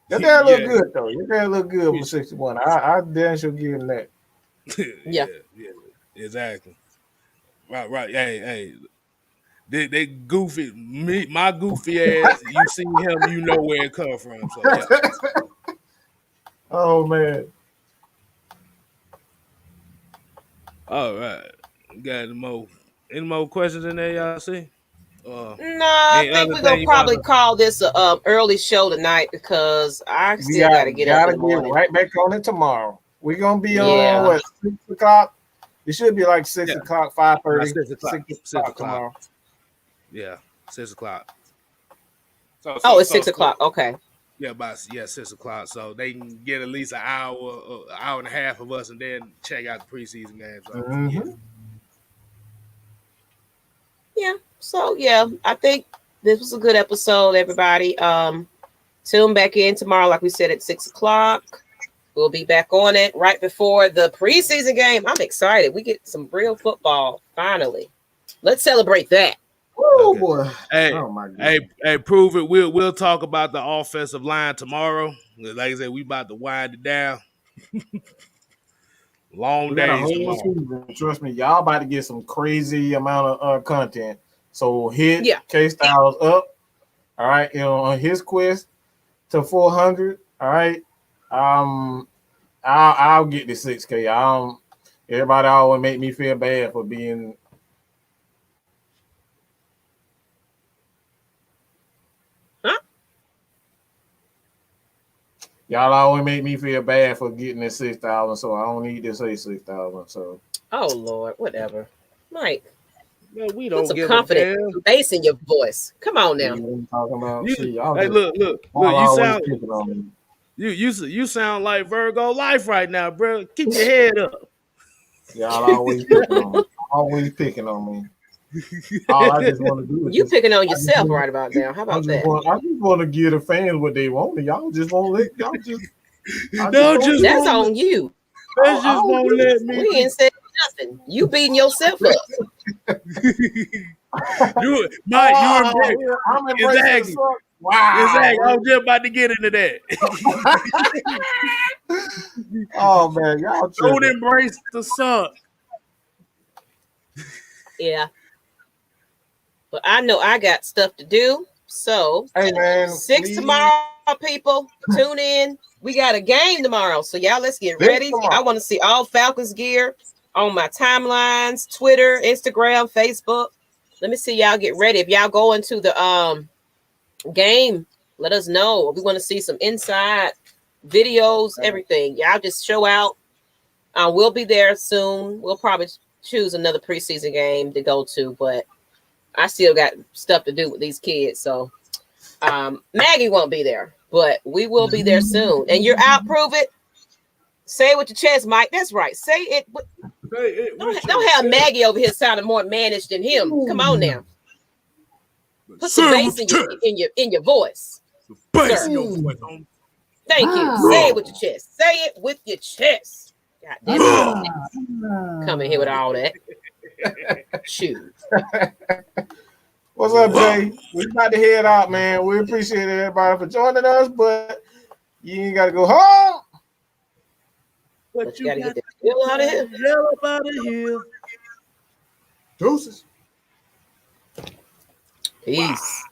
Your dad look good though. Your dad look good with 61. I damn sure give him that. Yeah, exactly. Right. Hey. They goofy. My goofy ass. You see him, you know where it come from. So yeah. Oh man. All right. Got any more questions in there, y'all see? No, I think we're gonna probably call this a early show tonight because I still gotta get up in the morning. Right back on it tomorrow. We're gonna be on what 6 o'clock? It should be like 6 o'clock, 5:30. 6 o'clock tomorrow. Yeah, 6 o'clock. It's 6 o'clock. Okay. Yeah, 6 o'clock. So they can get at least an hour and a half of us, and then check out the preseason games. Mm-hmm. Yeah. So yeah, I think this was a good episode, everybody. Tune back in tomorrow, like we said, at 6 o'clock. We'll be back on it right before the preseason game. I'm excited. We get some real football finally. Let's celebrate that. Oh boy! Hey, oh my God. Hey, prove it. We'll talk about the offensive line tomorrow. Like I said, we about to wind it down. Long days tomorrow. Trust me, y'all about to get some crazy amount of content. So hit KSTYLZ up. All right, on his quest to 400. All right, I'll get the 6K. Everybody always make me feel bad for being. Y'all always make me feel bad for getting the 6,000, so I don't need to say 6,000. So. Oh Lord, whatever, Mike. Man, we don't put some give confidence, a damn. Bass in your voice. Come on now. Talking about, hey, look. You sound like Virgo life right now, bro. Keep your head up. Y'all always picking on me. All I just want to do is picking on yourself right about now. How about that? I just want to give the fans what they want, and y'all just won't let that's on you. That's just won't let me. We ain't said nothing. You beating yourself up. You embrace. I'm embracing exactly. Wow. Exactly. I was just about to get into that. Oh man, y'all don't embrace the suck. Yeah. But I know I got stuff to do. So hey man, 6 tomorrow, people. Tune in. We got a game tomorrow. So y'all let's get ready. I want to see all Falcons gear on my timelines, Twitter, Instagram, Facebook. Let me see y'all get ready. If y'all go into the game, let us know. We want to see some inside videos, everything. Y'all just show out. We'll be there soon. We'll probably choose another preseason game to go to, but I still got stuff to do with these kids. So Maggie won't be there, but we will be there soon. And you're out, prove it. Say it with your chest, Mike. That's right. Say it. Don't have Maggie over here sounding more managed than him. Come on now. Put some bass in your voice. Bass in your voice. Thank you. Say it with your chest. Say it with your chest. God damn it. Come in here with all that. Shoot. What's up, Jay? We're about to head out, man. We appreciate everybody for joining us, but you ain't got to go home. But you got to get the hell out of here. Hell out of here. Deuces. Peace.